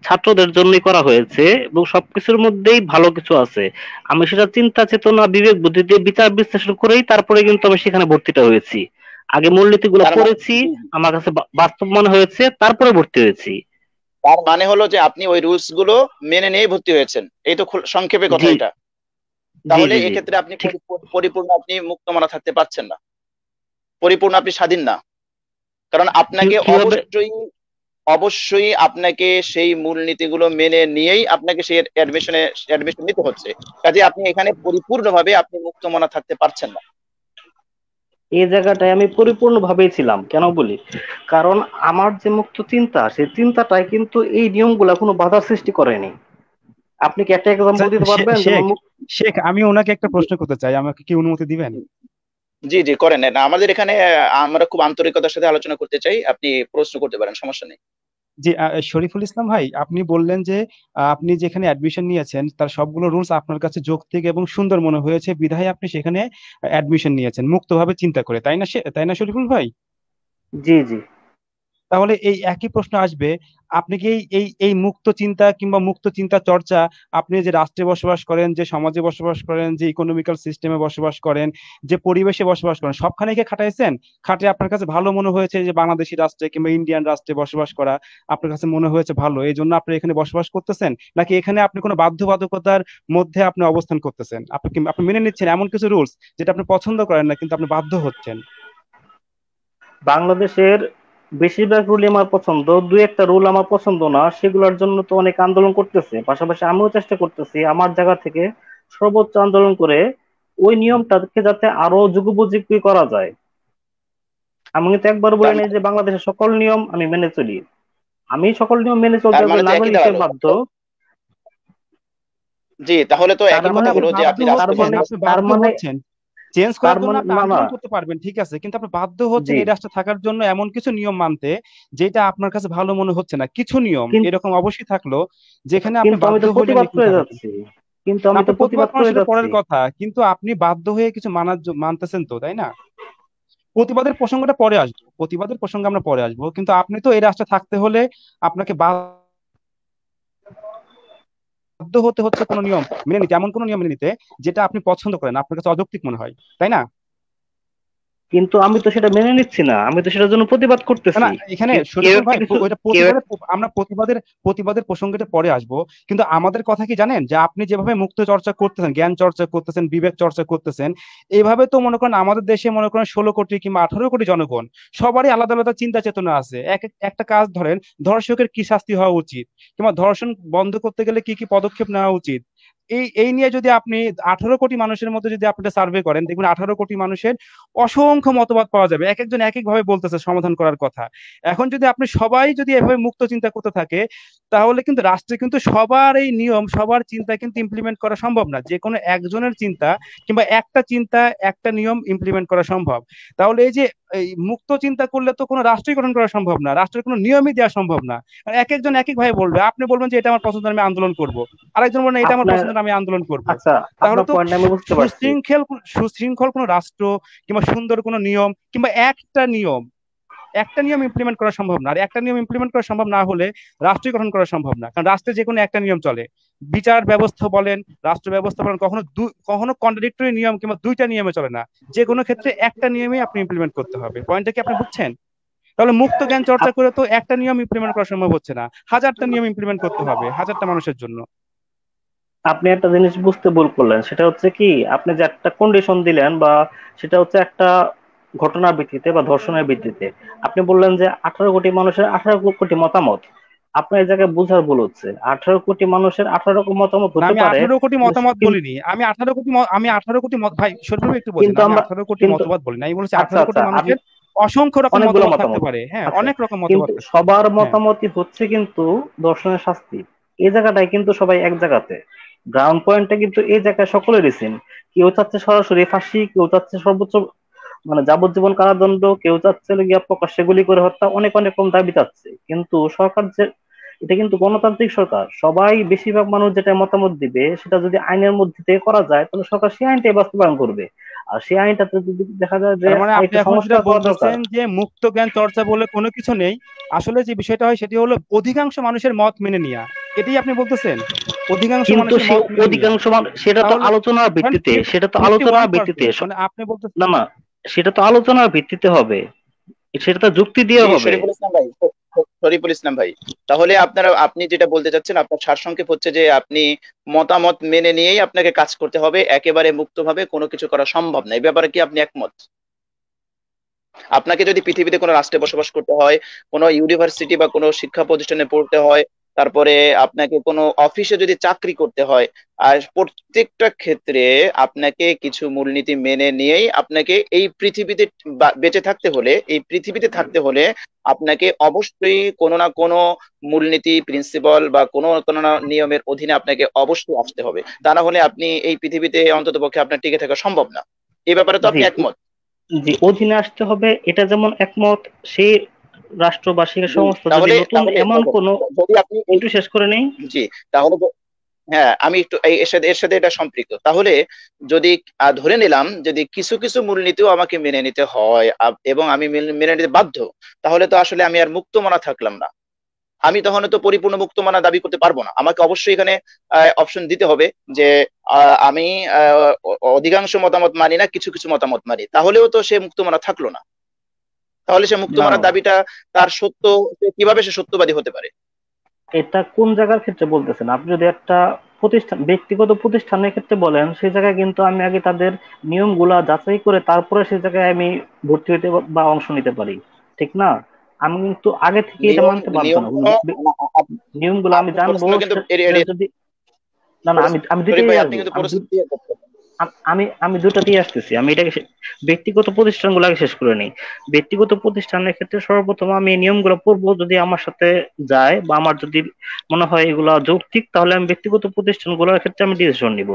ছাত্রদের জন্যই করা হয়েছে এবং সবকিছুর মধ্যেই ভালো কিছু আছে। আমি সেটা চিন্তা চেতনা বিবেক বুদ্ধি দিয়ে বিচার বিশ্লেষণ করেই তারপরে কিন্তু আমি সেখানে ভর্তিটা হয়েছি। আগে মূলনীতি গুলা
তার মানে
পড়েছি, আমার কাছে বাস্তব মনে হয়েছে, তারপরে ভর্তি হয়েছি।
তার মানে হলো যে আপনি ওই রুলস গুলো মেনে নিয়ে ভর্তি হয়েছেন, এই তো সংক্ষেপে কথা
জি
এটা।
জি
তাহলে
জি জি
এক্ষেত্রে আপনি
ঠিক।
পরিপূর্ণ আপনি মুক্তমনা থাকতে পারছেন না, পরিপূর্ণ আপনি স্বাধীন না। কারণ আপনাকে
কিভাবে?
অবশ্যই অবশ্যই আপনাকে সেই মূলনীতিগুলো মেনে নিয়েই আপনাকে সেই অ্যাডমিশন নিতে হচ্ছে। কাজে আপনি এখানে পরিপূর্ণভাবে আপনি মুক্তমনা থাকতে পারছেন না।
এই জায়গাটায় আমি পরিপূর্ণভাবেই ছিলাম, কেন বলি, কারণ আমার যে মুক্ত চিন্তা সেই চিন্তাটাই কিন্তু এই নিয়মগুলা কোনো বাধা সৃষ্টি করেনি। আপনি কি একটা এক্সাম্পল দিতে পারবেন যেমন
শেখ, শেখ আমি ওনাকে একটা প্রশ্ন করতে চাই, আমাকে কি অনুমতি দিবেন?
জি জি করেন না, আমাদের এখানে আমরা খুব আন্তরিকতার সাথে আলোচনা করতে চাই, আপনি প্রশ্ন করতে পারেন, সমস্যা নেই।
জি, শরীফুল ইসলাম ভাই, আপনি বললেন যে আপনি যেখানে অ্যাডমিশন নিয়েছেন তার সবগুলো রুলস আপনার কাছে যৌক্তিক এবং সুন্দর মনে হয়েছে বিধায় আপনি সেখানে অ্যাডমিশন নিয়েছেন মুক্তভাবে চিন্তা করে, তাই না? তাই না শরীফুল ভাই?
জি জি।
তাহলে এই একই প্রশ্ন আসবে, আপনি কি এই এই মুক্ত চিন্তা কিংবা মুক্ত চিন্তা চর্চা আপনি যে রাষ্ট্রে বসবাস করেন, যে সমাজে বসবাস করেন, যে ইকোনমিক্যাল সিস্টেমে বসবাস করেন, যে পরিবেশে বসবাস করেন, সবখানে কি খাটাইছেন? খাটে আপনার কাছে ভালো মনে হয়েছে যে বাংলাদেশি রাষ্ট্রে কিংবা ইন্ডিয়ান রাষ্ট্রে বসবাস করা আপনার কাছে মনে হয়েছে ভালো, এই জন্য আপনি এখানে বসবাস করতেছেন? নাকি এখানে আপনি কোনো বাধ্যবাধকতার মধ্যে আপনি অবস্থান করতেছেন? আপনি মেনে নিচ্ছেন এমন কিছু রুলস যেটা আপনি পছন্দ করেন না কিন্তু আপনি বাধ্য হচ্ছেন?
বাংলাদেশের বেশিরভাগ রুলই আমার পছন্দ, দুই একটা রুল আমার পছন্দ না, সেগুলোর জন্য তো অনেক আন্দোলন করতেছে, পাশাপাশি আমিও চেষ্টা করতেছি আমার জায়গা থেকে সর্বোচ্চ আন্দোলন করে ওই নিয়মটাকে যাতে আরো যুগোপযোগী করা যায়। আমি কিন্তু একবার বলি
তার
নাই
মানে
যে বাংলাদেশের সকল নিয়ম আমি মেনে চলি। আমি সকল নিয়ম মেনে
তার
চলতে
মানে
হবে,
তো
না
একই
মেনে নিতে
দাঁড়ালো।
বাধ্য।
জি, তাহলে তো
তার
একই
মানে
কথা হলো যে
বাধ্য
আপনি
তার
রাষ্ট্রে
হচ্ছেন,
মানে
বসবাস।
আপনি
তার
বাধ্য
মানে
হচ্ছেন চেঞ্জ
তার
করার জন্য
মানে
আপনি
না না।
আন্দোলন করতে পারবেন, ঠিক আছে, কিন্তু আপনি বাধ্য হচ্ছেন
জি।
এই রাষ্ট্রে থাকার জন্য এমন কিছু নিয়ম মানতে যেটা আপনার কাছে ভালো মনে হচ্ছে না। কিছু নিয়ম
কিন্তু
এরকম অবশ্যই থাকলো যেখানে আপনি
কিন্তু আমি
বাধ্য
তো
হইলেন
প্রতিবাদ
এখানে
করে
থাকার জন্য।
যাচ্ছি, কিন্তু
না,
আমি তো
আপনি প্রতিবাদ
প্রতিবাদ
করেন
করে
সেটা
যাচ্ছি।
পরের কথা, কিন্তু আপনি বাধ্য হয়ে কিছু মানতেছেন তো, তাই না? প্রতিবাদের প্রসঙ্গটা পরে আসবো, প্রতিবাদের প্রসঙ্গে আমরা পরে আসবো, কিন্তু আপনি তো এই রাষ্ট্রে থাকতে হলে আপনাকে বাধ্য হতে হচ্ছে কোনো নিয়ম মেনে নিতে, এমন কোনো নিয়ম মেনে নিতে যেটা আপনি পছন্দ করেন, আপনার কাছে অযৌক্তিক মনে হয়, তাই না?
কিন্তু আমি তো সেটা মেনে নিচ্ছি না, আমি তো সেটার জন্য প্রতিবাদ
না
করতেছি।
না, এখানে
কেউ
শরীফুল
একটা
ভাই
কিছু,
ওইটা
কেউ
প্রতিবাদের আমরা প্রতিবাদের প্রসঙ্গটা পরে আসবো, কিন্তু আমাদের কথা কি জানেন, যে আপনি যেভাবে মুক্ত চর্চা করতেছেন, জ্ঞান চর্চা করতেছেন, বিবেক চর্চা করতেছেন, এইভাবে তো মনে করেন আমাদের দেশে মনে করেন 16 কোটি কিংবা 18 কোটি জনগণ, সবারই আলাদা আলাদা চিন্তা চেতনা আছে। একটা কাজ ধরেন, ধর্ষকের কি শাস্তি হওয়া উচিত কিংবা ধর্ষণ বন্ধ করতে গেলে কি কি পদক্ষেপ নেওয়া উচিত, এই এই নিয়ে যদি আপনি 18 কোটি মানুষের মধ্যে যদি আপনি সার্ভে করেন, দেখবেন 18 কোটি মানুষের অসংখ্য মতবাদ পাওয়া যাবে, এক একজন এক এক ভাবে বলতেছে সমাধান করার কথা। এখন যদি আপনি সবাই যদি এভাবে মুক্ত চিন্তা করতে থাকে, তাহলে কিন্তু রাষ্ট্রে কিন্তু সবার এই নিয়ম সবার চিন্তা কিন্তু ইমপ্লিমেন্ট করা সম্ভব না। যে কোনো একজনের চিন্তা কিংবা একটা চিন্তা একটা নিয়ম ইমপ্লিমেন্ট করা সম্ভব। তাহলে এই যে এই মুক্ত চিন্তা করলে তো কোনো রাষ্ট্রই গঠন করা সম্ভব না, রাষ্ট্রের কোনো নিয়মই দেওয়া সম্ভব না। আর এক একজন এক এক ভাবে বলবে, আপনি বলবেন যে এটা আমার পছন্দ আমি আন্দোলন করব, আরেকজন বলবেন এটা আমার
আপনার,
পছন্দ আমি আন্দোলন করব।
আচ্ছা,
তাহলে
আপনার
তো
পয়েন্ট আমি বুঝতে পারছি।
সুশৃঙ্খল কোনো রাষ্ট্র কিংবা সুন্দর কোনো নিয়ম কিংবা একটা নিয়ম ইমপ্লিমেন্ট করা সম্ভব না। আর একটা নিয়ম ইমপ্লিমেন্ট করা সম্ভব না হলে রাষ্ট্রই গঠন করা সম্ভব না, কারণ রাষ্ট্রে যে কোনো একটা নিয়ম চলে। বিচার ব্যবস্থা বলেন, রাষ্ট্র ব্যবস্থা বলেন, কখনো কন্ট্রাডিক্টরি নিয়ম কিংবা দুইটা নিয়মে চলে না। যে কোনো ক্ষেত্রে একটা নিয়মই আপনি ইমপ্লিমেন্ট করতে হবে। পয়েন্টটা কি আপনি বুঝছেন? তাহলে মুক্ত জ্ঞান চর্চা
আপ-
করে তো একটা নিয়ম ইমপ্লিমেন্ট করা সম্ভব হচ্ছে না, হাজারটা নিয়ম ইমপ্লিমেন্ট করতে হবে হাজারটা মানুষের জন্য।
আপনি একটা জিনিস বুঝতে ভুল করলেন, সেটা হচ্ছে কি, আপনি যে একটা কন্ডিশন দিলেন বা সেটা হচ্ছে একটা ঘটনার ভিত্তিতে বা ধর্ষণের ভিত্তিতে আপনি বললেন যে 18 কোটি মানুষের 18 কোটি মতামত। আপনার এই জায়গায় বোঝার ভুল হচ্ছে, 18 কোটি মানুষের 18 রকম মতামত
না,
হতে
আমি
পারে,
18 কোটি
কিন্তু
মতামত
কিন্তু
বলিনি, আমি 18 কোটি ভাই সরকার একটু বোঝেন,
কিন্তু
আমি
আমরা
18 কোটি
কিন্তু
মতবাদ বলি না, আমি বলেছি
আচ্ছা
18 কোটি
আচ্ছা, আপনি
মানুষের অসংখ্য রকম
অনেকগুলো
মতামত থাকতে
মতামত,
পারে, হ্যাঁ,
আচ্ছা,
অনেক রকম মতামত
কিন্তু
থাকতে পারে।
সবার
হ্যাঁ,
মতামতই হচ্ছে কিন্তু দর্শনের শাস্তি। এই জায়গাটায় কিন্তু সবাই এক জায়গাতে। গ্রাউন্ড পয়েন্টটা কিন্তু এই জায়গায় সকলেরই সেম। কেউ চাচ্ছে সরাসরি ফাঁসি, কেউ চাচ্ছে সর্বোচ্চ মানে যাবজ্জীবন কারাদণ্ড, কেউ চাচ্ছে হলো গিয়া প্রকাশ্যে গুলি করে হত্যা, অনেক অনেক কম দাবি চাচ্ছে। কিন্তু সরকার যে, এটা কিন্তু গণতান্ত্রিক সরকার, সবাই বেশিরভাগ মানুষ যেটা মতামত দিবে সেটা যদি আইনের মধ্যে থেকে করা যায় তাহলে সরকার সেই আইনটাই বাস্তবায়ন করবে। আর সেই আইনটাতে যদি দেখা যায় যে
তার মানে আপনি
একটু
এখন যেটা
সংস্কার করা দরকার।
বলতেছেন যে মুক্ত জ্ঞান চর্চা বলে কোনো কিছু নেই, আসলে যে বিষয়টা হয় সেটি হলো অধিকাংশ মানুষের মত মেনে নেওয়া। এটাই আপনি বলতেছেন, অধিকাংশ
কিন্তু
মানুষের
সে
মত মেনে নেওয়া।
অধিকাংশ মানুষ, সেটা তো
তাহলে
আলোচনার ভিত্তিতে, সেটা তো আলোচনার ভিত্তিতে
51%, মানে আপনি
না
বলতেছেন।
না, সেটা তো আলোচনার ভিত্তিতে হবে, সেটা তো যুক্তি দিয়ে
জি
হবে।
শরীফুল ইসলাম ভাই, শরীফুল ইসলাম ভাই, তাহলে আপনি যেটা বলতে চাচ্ছেন, আপনার সারসংক্ষেপ হচ্ছে যে আপনি মতামত মেনে নিয়েই আপনাকে কাজ করতে হবে, একেবারে মুক্তভাবে কোনো কিছু করা সম্ভব না। এই ব্যাপারে কি আপনি একমত? আপনাকে যদি পৃথিবীতে কোনো রাষ্ট্রে বসবাস করতে হয়, কোনো ইউনিভার্সিটি বা কোনো শিক্ষা প্রতিষ্ঠানে পড়তে হয়, তারপরে আপনাকে কোনো অফিসে যদি চাকরি করতে হয়, আর প্রত্যেকটা ক্ষেত্রে আপনাকে কিছু মূলনীতি মেনে নিয়েই আপনাকে এই পৃথিবীতে বেঁচে থাকতে হলে, এই পৃথিবীতে থাকতে হলে আপনাকে অবশ্যই কোনো না কোনো মূলনীতি, প্রিন্সিপাল বা কোনো কোনো না নিয়মের অধীনে আপনাকে অবশ্যই আসতে হবে। তা না হলে আপনি এই পৃথিবীতে অন্ততপক্ষে আপনার টিকে থাকা সম্ভব না। এই ব্যাপারে তো
জি,
আপনি একমত?
জি অধীনে আসতে হবে, এটা যেমন একমত। সেই রাষ্ট্র বা সেই
জি,
সংস্থা যদি
তাহলে
নতুন
তাহলে
এমন
দেখেন,
কোনো,
যদি আপনি
একটু শেষ করে নেই।
জি, তাহলে হ্যাঁ, আমি একটু এর সাথে এটা সম্পৃক্ত। তাহলে যদি ধরে নিলাম যদি কিছু কিছু মূলনীতিও আমাকে মেনে নিতে হয়, এবং আমি মেনে নিতে বাধ্য, তাহলে তো আসলে আমি আর মুক্তমনা থাকলাম না। আমি তখন তো পরিপূর্ণ মুক্তমনা দাবি করতে পারবো না। আমাকে অবশ্যই এখানে অপশন দিতে হবে যে আমি অধিকাংশ মতামত মানি না, কিছু কিছু মতামত মানি, তাহলেও তো সে মুক্তমনা থাকলো না। তাহলে সে
না,
মুক্তমনার দাবিটা তার সত্য, কিভাবে সে সত্যবাদী হতে পারে?
এটা কোন জায়গার ক্ষেত্রে বলতেছেন? আপনি যদি একটা প্রতিষ্ঠান, ব্যক্তিগত প্রতিষ্ঠানের ক্ষেত্রে বলেন, সেই জায়গায় কিন্তু আমি আগে তাদের নিয়মগুলা যাচাই করে তারপরে সেই জায়গায় আমি ভর্তি হইতে বা অংশ নিতে পারি, ঠিক না? আমি কিন্তু আগে থেকে এটা
নিয়ম
মানতে বাধ্য
নিয়ম
না।
কোনো
নিয়মগুলো আমি
আপনি
জানবো,
প্রশ্ন কিন্তু
সেটা যদি, না না, আমি আমি
শরীফ ভাই,
দুইটাই
আপনি
আসবো।
কিন্তু প্রশ্ন দিয়ে যাচ্ছেন।
আমি আমি দুটাতেই আসতেছি। আমি এটাকে ব্যক্তিগত প্রতিষ্ঠানগুলো আগে শেষ করে নিই। ব্যক্তিগত প্রতিষ্ঠানের ক্ষেত্রে সর্বপ্রথম আমি এই নিয়মগুলো পড়বো, যদি আমার সাথে যায় বা আমার যদি মনে হয় এগুলা যৌক্তিক, তাহলে আমি ব্যক্তিগত প্রতিষ্ঠানগুলোর ক্ষেত্রে আমি ডিসিশন নিব।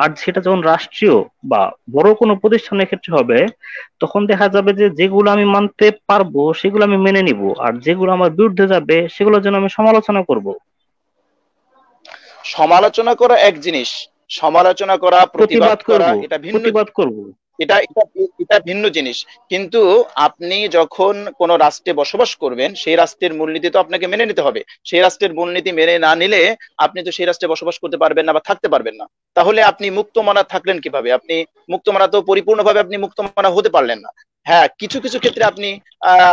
আর সেটা যখন রাষ্ট্রীয় বা বড় কোনো প্রতিষ্ঠানের ক্ষেত্রে হবে, তখন দেখা যাবে যে যেগুলো আমি মানতে পারবো সেগুলো আমি মেনে নিব, আর যেগুলো আমার বিরুদ্ধে যাবে সেগুলোর জন্য আমি সমালোচনা করব,
সমালোচনা করা এক জিনিস, সমালোচনা করা, প্রতিবাদ
প্রতিবাদ করব,
করা এটা ভিন্ন।
প্রতিবাদ করব।
এটা এটা এটা ভিন্ন জিনিস। কিন্তু আপনি যখন কোন রাষ্ট্রে বসবাস করবেন, সেই রাষ্ট্রের মূলনীতি তো আপনাকে মেনে নিতে হবে। সেই রাষ্ট্রের মূলনীতি মেনে না নিলে আপনি তো সেই রাষ্ট্রে বসবাস করতে পারবেন না বা থাকতে পারবেন না। তাহলে আপনি মুক্তমনা থাকলেন কিভাবে? আপনি মুক্তমনা তো পরিপূর্ণভাবে আপনি মুক্তমনা হতে পারলেন না। হ্যাঁ, কিছু কিছু ক্ষেত্রে আপনি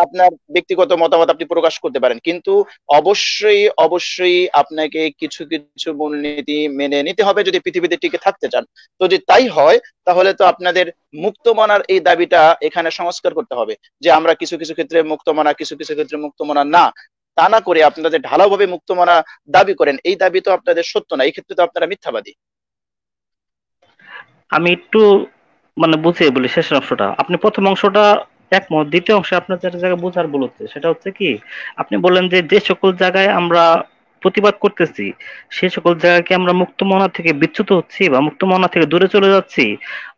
আপনার ব্যক্তিগত মতামত আপনি প্রকাশ করতে পারেন, কিন্তু অবশ্যই অবশ্যই আপনাকে কিছু কিছু মূলনীতি মেনে নিতে হবে যদি পৃথিবীতে টিকে থাকতে চান। তো যদি তাই হয়, তাহলে তো আপনাদের মুক্তমনার এই দাবিটা এখানে সংস্কার করতে হবে, যে আমরা কিছু কিছু ক্ষেত্রে মুক্তমনা, কিছু কিছু ক্ষেত্রে মুক্তমনা না। তা না করে আপনারা যে ঢালাওভাবে মুক্তমনা দাবি করেন, এই দাবি তো আপনাদের সত্য না, এই ক্ষেত্রে তো আপনারা মিথ্যাবাদী।
আমি একটু মানে বুঝিয়ে বলি শেষ অংশটা। আপনি প্রথম অংশটা একমত, দ্বিতীয় অংশে আপনার যেটা জায়গায় বোঝার ভুল হচ্ছে সেটা হচ্ছে কি, আপনি বলেন যে যে সকল জায়গায় আমরা প্রতিবাদ করতেছি সে সকল জায়গায় কি আমরা মুক্তমনা থেকে বিচ্যুত হচ্ছি বা মুক্তমনা থেকে দূরে চলে যাচ্ছি?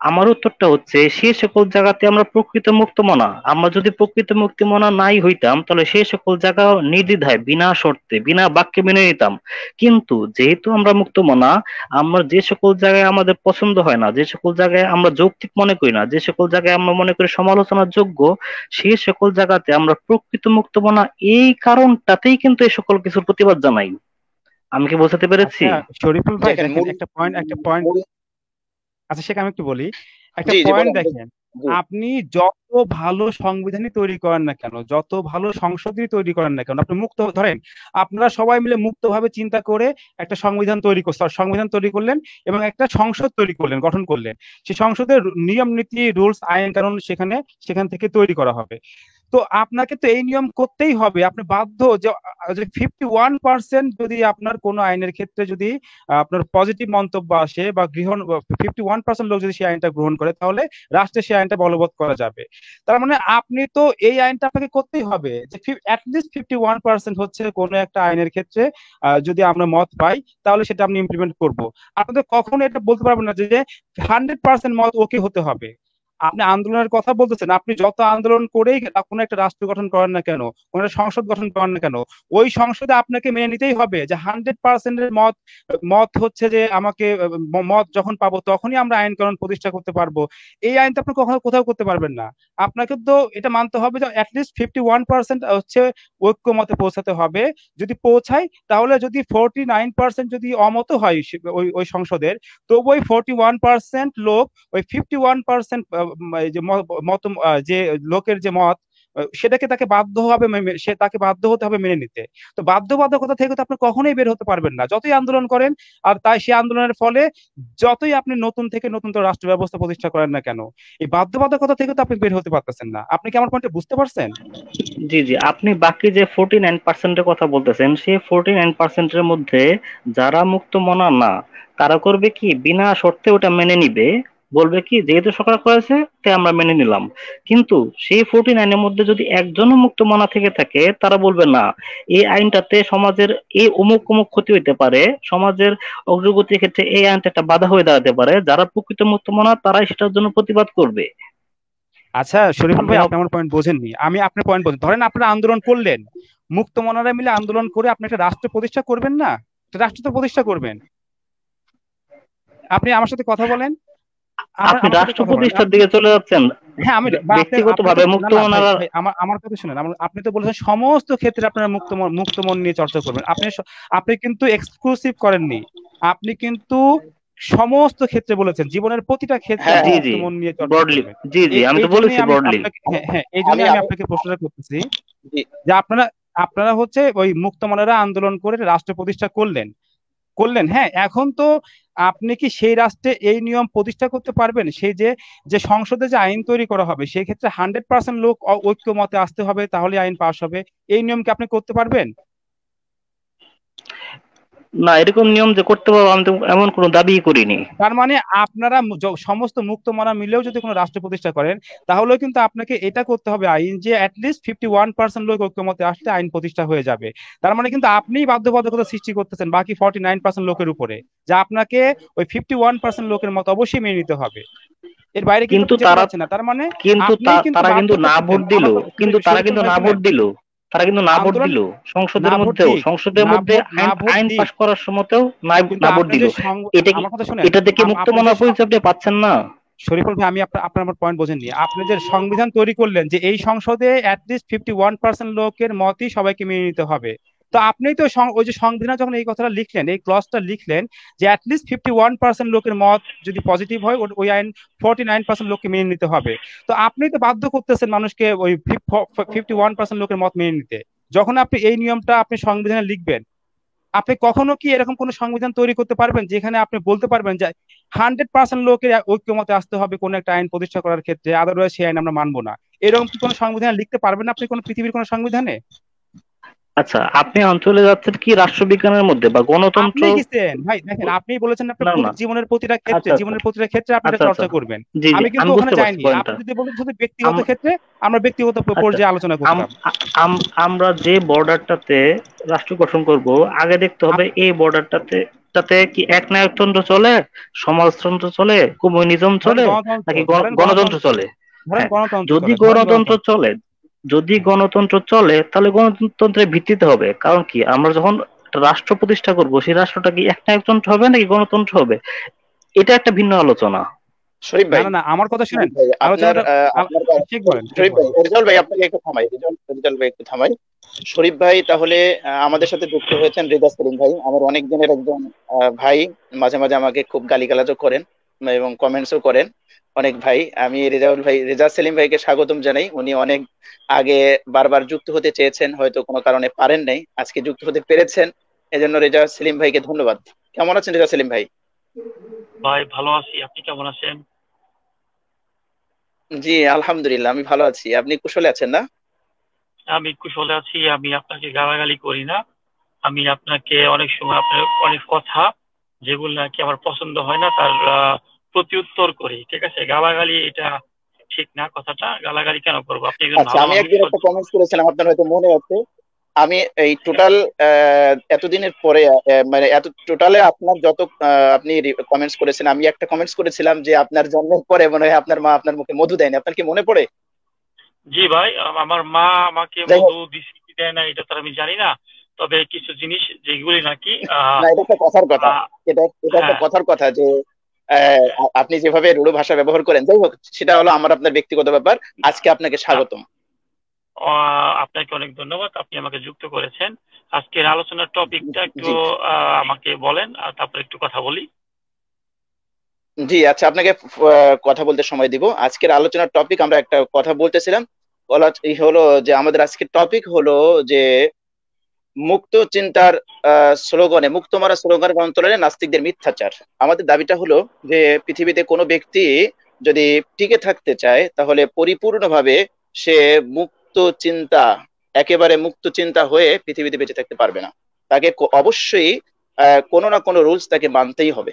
আমার উত্তরটা হচ্ছে সেই সকল জায়গাতে আমরা প্রকৃত মুক্তমনা। আমরা যদি প্রকৃত মুক্তমনা নাই হইতাম তাহলে সেই সকল জায়গা নির্দ্বিধায় বিনা শর্তে বিনা বাক্যে মেনে নিতাম। কিন্তু যেহেতু আমরা মুক্তমনা, আমরা যে সকল জায়গায় আমাদের পছন্দ হয় না, যে সকল জায়গায় আমরা যৌক্তিক মনে করি না, যে সকল জায়গায় আমরা মনে করি সমালোচনার যোগ্য, সেই সকল জায়গাতে আমরা প্রকৃত মুক্তমনা। এই কারণটাতেই কিন্তু এই সকল কিছুর প্রতিবাদ জানাই। আমি কি বোঝাতে পেরেছি?
আচ্ছা শরীফুল ভাই,
দেখেন
দেখেন
মূল
একটা পয়েন্ট।
মূল
আচ্ছা সেটা আমি একটু বলি, একটা
জি জি
পয়েন্ট
বলেন।
দেখেন।
জি
আপনি যত ভালো সংবিধানই তৈরি করেন না কেন, যত ভালো সংসদই তৈরি করেন না কেন, আপনি মুক্ত ধরেন, আপনারা সবাই মিলে মুক্তভাবে চিন্তা করে একটা সংবিধান তৈরি করছেন, সংবিধান তৈরি করলেন এবং একটা সংসদ তৈরি করলেন, গঠন করলেন। সেই সংসদের নিয়ম নীতি, রুলস, আইন কানুন সেখান থেকে তৈরি করা হবে। তো আপনাকে তো এই নিয়ম করতেই হবে, আপনি বাধ্য যে 51% যদি আপনার কোনো আইনের ক্ষেত্রে যদি আপনার পজিটিভ মন্তব্য আসে বা গ্রহণ, 51% লোক যদি সেই আইনটা গ্রহণ করে, তাহলে রাষ্ট্রে সেই আইনটা বলবৎ করা যাবে। তার মানে আপনি তো এই আইনটা আপনাকে করতেই হবে যে অ্যাটলিস্ট 51% হচ্ছে কোনো একটা আইনের ক্ষেত্রে যদি আমরা মত পাই তাহলে সেটা আপনি ইমপ্লিমেন্ট করব। আপনাদের কখনো এটা বলতে পারবেন না যে 100% মত ওকে হতে হবে। আপনি আন্দোলনের কথা বলতেছেন, আপনি যত আন্দোলন করেই কোনো একটা রাষ্ট্র গঠন করেন না কেন, কোন একটা সংসদ গঠন করেন না কেন, ওই সংসদে আপনাকে মেনে নিতেই হবে যে 100%-এর মত মত হচ্ছে যে আমাকে মত যখন পাবো তখনই আমরা আইন কানুন প্রতিষ্ঠা করতে পারবো। এই আইন তো আপনি কখনো কোথাও করতে পারবেন না। আপনাকে তো এটা মানতে হবে যে অ্যাটলিস্ট 51% হচ্ছে ঐক্যমতে পৌঁছাতে হবে। যদি পৌঁছায় তাহলে যদি 49% যদি অমত হয় ওই ওই সংসদের, তবু ওই 41% লোক ওই 51% যে মত যে লোকের যে মত সেটাকে তাকে বাধ্য হবে সে তাকে বাধ্য হতে হবে মেনে নিতে। তো বাধ্যবাধকতা থেকে তো আপনি কখনোই বের হতে পারবেন না যতই আন্দোলন করেন। আর তাই সেই আন্দোলনের ফলে যতই আপনি নতুন থেকে নতুন তো রাষ্ট্র ব্যবস্থা প্রতিষ্ঠা করেন না কেন, এই বাধ্যবাধকতা থেকে তো আপনি বের হতে পারতেছেন না। আপনি কি আমার পয়েন্টে বুঝতে পারছেন?
জি জি, আপনি বাকি যে 49%-এর কথা বলতেছেন, সেই 49%-এর মধ্যে যারা মুক্ত মনা না, তারা করবে কি, বিনা শর্তে ওটা মেনে নিবে, বলবে কি যেহেতু সরকার করেছে তাই আমরা মেনে নিলাম। কিন্তু সেই 49-এর মধ্যে যদি একজনও মুক্ত মনা থেকে থাকে, তারা বলবে না, এই আইনটাতে সমাজের এই অমুক অমুক ক্ষতি হইতে পারে, সমাজের অগ্রগতির ক্ষেত্রে এই আইনটা একটা বাধা হয়ে দাঁড়াতে পারে, যারা প্রকৃত মুক্ত মনা তারাই সেটার জন্য প্রতিবাদ করবে।
আচ্ছা শরীফুল
আপনি
ভাই, আপনি আমার পয়েন্ট বোঝেননি। আমি আপনার পয়েন্ট বোঝেন। ধরেন আপনারা আন্দোলন করলেন, মুক্ত মনারা মিলে আন্দোলন করে আপনি একটা রাষ্ট্র প্রতিষ্ঠা করবেন না? একটা রাষ্ট্র তো প্রতিষ্ঠা করবেন। আপনি আমার সাথে কথা বলেন, আমার
আপনি
আমার সাথে
রাষ্ট্র
কথা বলেন।
প্রতিষ্ঠার দিকে চলে যাচ্ছেন।
হ্যাঁ আমি বা আপনি আপনি তো
ব্যক্তিগতভাবে
না
মুক্ত
না ভাই
মনারা,
ভাই আমার কথা শুনেন। আপনি তো বলেছেন সমস্ত ক্ষেত্রে আপনারা মুক্ত মন নিয়ে চর্চা করবেন। আপনি কিন্তু এক্সক্লুসিভ করেননি, আপনি কিন্তু সমস্ত ক্ষেত্রে বলেছেন, জীবনের প্রতিটা ক্ষেত্রে
হ্যাঁ,
আপনি
জি
মুক্ত
জি,
মন নিয়ে চর্চা
ব্রডলি,
করবেন।
জি জি,
এই
আমি তো
এই
বলেছি
জন্যই আমি
ব্রডলি।
আপনাকে, হ্যাঁ হ্যাঁ, এই
আমি
জন্যই আমি
আমি
আপনাকে প্রশ্নটা করতেছি
জি,
যে আপনারা আপনারা হচ্ছে ওই মুক্ত মনেরা আন্দোলন করে রাষ্ট্র প্রতিষ্ঠা করলেন করলেন হ্যাঁ, এখন তো আপনি কি সেই রাষ্ট্রে এই নিয়ম প্রতিষ্ঠা করতে পারবেন? সেই যে যে সংসদে যে আইন তৈরি করা হবে সেই ক্ষেত্রে 100% লোক ঐক্যমতে আসতে হবে, তাহলে আইন পাস হবে। এই নিয়ম কি আপনি করতে পারবেন?
না, এরকম নিয়ম যে করতে পারবো আমি তো এমন কোনো দাবি করিনি।
তার মানে আপনারা সমস্ত মুক্ত মনা মিলেও যদি কোনো রাষ্ট্র প্রতিষ্ঠা করেন, তাহলেও কিন্তু আপনাকে এটা করতে হবে আইন যে অ্যাটলিস্ট 51% লোক ঐক্যমতে আসলে আইন প্রতিষ্ঠা হয়ে যাবে। তার মানে কিন্তু আপনিই বাধ্যবাধকতা সৃষ্টি করতেছেন বাকি 49% লোকের উপরে, যা আপনাকে ওই 51% লোকের মত অবশ্যই মেনে নিতে হবে। এর বাইরে কিন্তু
কিন্তু
আপনি যেতে
তারা
পারছেন না। তার মানে
কিন্তু
আপনিই কিন্তু
তারা
বাধ্য
কিন্তু না
করতেছেন।
ভোট দিল,
আমার কথা
কিন্তু তারা
শরীফুল
কিন্তু
ভাই
না ভোট
শুনেন,
দিল, তারা কিন্তু না ভোট
আন্দোলন
দিল।
না
সংসদের
ভোট
মধ্যেও,
দিক,
সংসদের
না
মধ্যে
ভোট না
আইন
ভোট
আইন
দিক,
পাশ করার সময়তেও
কিন্তু
না ভোট
আপনি
দিল।
যে
এটা কি,
আমার কথা শুনেন,
এটা দেখে মুক্ত
আপনি যে
মনা পরিচয় আপনি পাচ্ছেন না?
শরীফুল ভাই, আমি আপনার আমার পয়েন্ট বোঝেননি। আপনি যে সংবিধান তৈরি করলেন যে এই সংসদে অ্যাটলিস্ট 51% লোকের মতই সবাইকে মেনে নিতে হবে, তো আপনি তো ওই যে সংবিধান যখন এই কথাটা লিখলেন, এই ক্লজটা লিখলেন যে অ্যাটলিস্ট 51% লোকের মত যদি পজিটিভ হয় ওই আইন 49% লোককে মেনে নিতে হবে। তো আপনি তো বাধ্য করতেছেন মানুষকে ওই 51% লোকের মত মেনে নিতে। যখন আপনি এই নিয়মটা আপনি সংবিধানে লিখবেন, আপনি কখনো কি এরকম কোন সংবিধান তৈরি করতে পারবেন যেখানে আপনি বলতে পারবেন যে 100% লোকের ঐক্যমতে আসতে হবে কোন একটা আইন প্রতিষ্ঠা করার ক্ষেত্রে, আদারওয়াইজ সেই আইন আমরা মানবো না? এরকম কি কোন সংবিধান লিখতে পারবেন আপনি কোন পৃথিবীর কোন সংবিধানে?
আচ্ছা, আপনি অঞ্চলে যাচ্ছেন কি রাষ্ট্রবিজ্ঞানের মধ্যে বা গণতন্ত্র?
আপনি গেছেন ভাই, দেখেন আপনি বলেছেন আপনার
না না,
জীবনের প্রতিটা ক্ষেত্রে,
আচ্ছা আচ্ছা,
জীবনের প্রতিটা ক্ষেত্রে আপনি
আচ্ছা
এটা
আচ্ছা,
চর্চা করবেন।
জি জি,
আমি কিন্তু
আমি
ওখানে
বুঝতে পারছি
যাইনি।
পয়েন্টটা।
আপনি যদি বলেন শুধু ব্যক্তিগত ক্ষেত্রে, আমরা ব্যক্তিগত
আচ্ছা,
পর্যায়ে আলোচনা করতাম।
আমরা যে বর্ডারটাতে রাষ্ট্র গঠন করব, আগে দেখতে হবে
আপ-
এই বর্ডারটাতে তাতে কি একনায়কতন্ত্র চলে, সমাজতন্ত্র চলে, কমিউনিজম
ধরেন
চলে,
গণতন্ত্র,
নাকি
ধরেন
গণতন্ত্র
গণতন্ত্র,
চলে?
ধরেন
হ্যাঁ,
গণতন্ত্র
যদি
চলে, ধরেন
গণতন্ত্র
গণতন্ত্র।
চলে, যদি গণতন্ত্র চলে তাহলে গণতন্ত্রের ভিত্তিতে হবে। কারণ কি, আমরা যখন একটা রাষ্ট্র প্রতিষ্ঠা করব, সেই রাষ্ট্রটা কি একনায়কতন্ত্র হবে নাকি গণতন্ত্র হবে, এটা একটা ভিন্ন আলোচনা।
শরীফ
না
ভাই,
না না, আমার কথা শুনেন,
শরীফ ভাই আপনার
আলোচনাটা
আপনার
ঠিক বলেন, ঠিক
শরীফ ভাই,
বলেন।
রেজাউল ভাই আপনাকে একটু থামাই, রেজাউল ভাই একটু থামাই। শরীফ ভাই তাহলে আমাদের সাথে যুক্ত হয়েছেন রেজা সেলিম ভাই, আমার অনেক দিনের একজন ভাই। মাঝে মাঝে আমাকে খুব গালিগালাজও করেন এবং কমেন্টসও করেন অনেক ভাই। আমি রেজাউল ভাই, রেজা সেলিম ভাইকে স্বাগতম জানাই। উনি অনেক আগে বারবার যুক্ত হতে চেয়েছেন, হয়তো কোনো কারণে পারেন নাই, আজকে যুক্ত হতে পেরেছেন। এজন্য রেজা সেলিম ভাইকে ধন্যবাদ। কেমন আছেন রেজা সেলিম ভাই?
ভাই ভালো আছি, আপনি কেমন আছেন?
জি আলহামদুলিল্লাহ, আমি ভালো আছি। আপনি কুশলে আছেন না?
আমি কুশলে আছি। আমি আপনাকে গালাগালি করি না। আমি আপনাকে অনেক সময় আপনার অনেক কথা যেগুলো নাকি আমার পছন্দ হয় না তার প্রতি উত্তর করি, ঠিক আছে? গালাগালি এটা ঠিক না, কথাটা গালাগালি কেন করবো? আপনি একজন
আচ্ছা,
ভালো
আমি
মানুষ।
একদিন একটা কমেন্টস করেছিলাম, আপনার হয়তো মনে আছে। আমি এই টোটাল এতদিনের পরে মানে এত টোটালে আপনার যত আপনি কমেন্টস করেছেন, আমি একটা কমেন্টস করেছিলাম যে আপনার জন্মের পরে মনে হয় আপনার মা আপনার মুখে মধু দেয়নি। আপনার কি মনে পড়ে?
জি ভাই, আমার মা আমাকে
যাই হোক,
মধু দিছে কি দেয় না এটা তো আর আমি জানি না। তবে কিছু জিনিস যেগুলি নাকি
না, এটা একটা কথার কথা।
আহ,
এটা এটা একটা
হ্যাঁ,
কথার কথা যে আপনি যেভাবে রূঢ় ভাষা ব্যবহার করেন, যাই হোক, সেটা হলো আমার আপনার ব্যক্তিগত ব্যাপার। আজকে আপনাকে স্বাগতম।
আপনাকে অনেক ধন্যবাদ, আপনি আমাকে যুক্ত করেছেন। আজকের আলোচনার টপিকটা একটু
জি,
আমাকে বলেন, আর তারপর একটু কথা বলি।
জি, আচ্ছা, আপনাকে কথা বলতে সময় দিব। আজকের আলোচনার টপিক, আমরা একটা কথা বলতেছিলাম, বলা এই হলো যে আমাদের আজকের টপিক হলো যে মুক্ত চিন্তার স্লোগানে, মুক্ত মারা স্লোগানের অন্তরালে নাস্তিকদের মিথ্যাচার। আমাদের দাবিটা হলো যে পৃথিবীতে কোনো ব্যক্তি যদি টিকে থাকতে চায় তাহলে পরিপূর্ণভাবে সে মুক্ত চিন্তা, একেবারে মুক্ত চিন্তা হয়ে পৃথিবীতে বেঁচে থাকতে পারবে না। তাকে অবশ্যই কোনো না কোনো রুলস তাকে মানতেই হবে,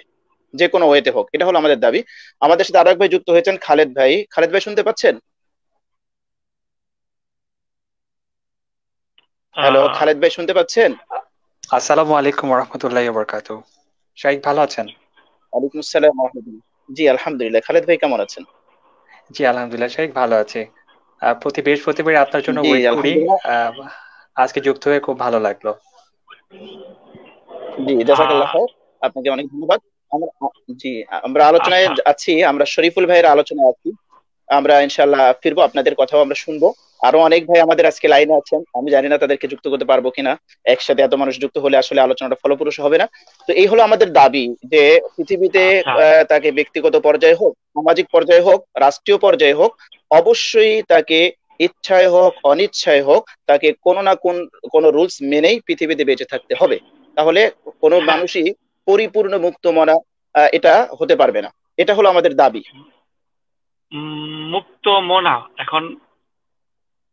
যে কোনো ওয়েতে হোক। এটা হলো আমাদের দাবি। আমাদের সাথে আরো এক ভাই যুক্ত হয়েছেন, খালেদ ভাই। খালেদ ভাই, শুনতে পাচ্ছেন? হ্যালো,
আহ
খালেদ ভাই, শুনতে পাচ্ছেন?
আসসালামু আলাইকুম রহমতুল্লাহ বরকাত। শাইখ ভালো আছেন?
ওয়ালাইকুম আসসালাম ওয়া রাহমাতুল্লাহ। জি, আলহামদুলিল্লাহ। খালেদ ভাই কেমন আছেন?
জি আলহামদুলিল্লাহ শাইখ ভালো আছি। প্রতি বৃহস্পতিবার আপনার জন্য
জি,
ওয়েট করি।
আলহামদুলিল্লাহ।
আহ, আজকে যুক্ত হয়ে খুব ভালো লাগলো।
জি, জাযাকাল্লাহ
আহ
খায়ের। আপনাকে অনেক ধন্যবাদ। আমরা জি, আমরা আলোচনায়
আচ্ছা,
আছি, আমরা শরীফুল ভাইয়ের আলোচনায় আছি। আমরা ইনশাআল্লাহ ফিরবো, আপনাদের কথাও আমরা শুনবো। আরো অনেক ভাই আমাদের আজকে লাইনে আছেন, আমি জানি না তাদেরকে যুক্ত করতে পারবো কিনা। একসাথে এত মানুষ যুক্ত হলে আসলে আলোচনাটা ফলপ্রসূ হবে না। তো এই হলো আমাদের দাবি যে পৃথিবীতে
আচ্ছা,
তাকে ব্যক্তিগত পর্যায়ে হোক, সামাজিক পর্যায়ে হোক, রাষ্ট্রীয় পর্যায়ে হোক, অবশ্যই তাকে ইচ্ছায় হোক অনিচ্ছায় হোক, তাকে কোনো না কোনো রুলস মেনেই পৃথিবীতে বেঁচে থাকতে হবে। তাহলে কোনো
হ্যাঁ।
মানুষই পরিপূর্ণ মুক্ত মনা এটা হতে পারবে না। এটা হলো আমাদের দাবি।
মুক্ত মনা এখন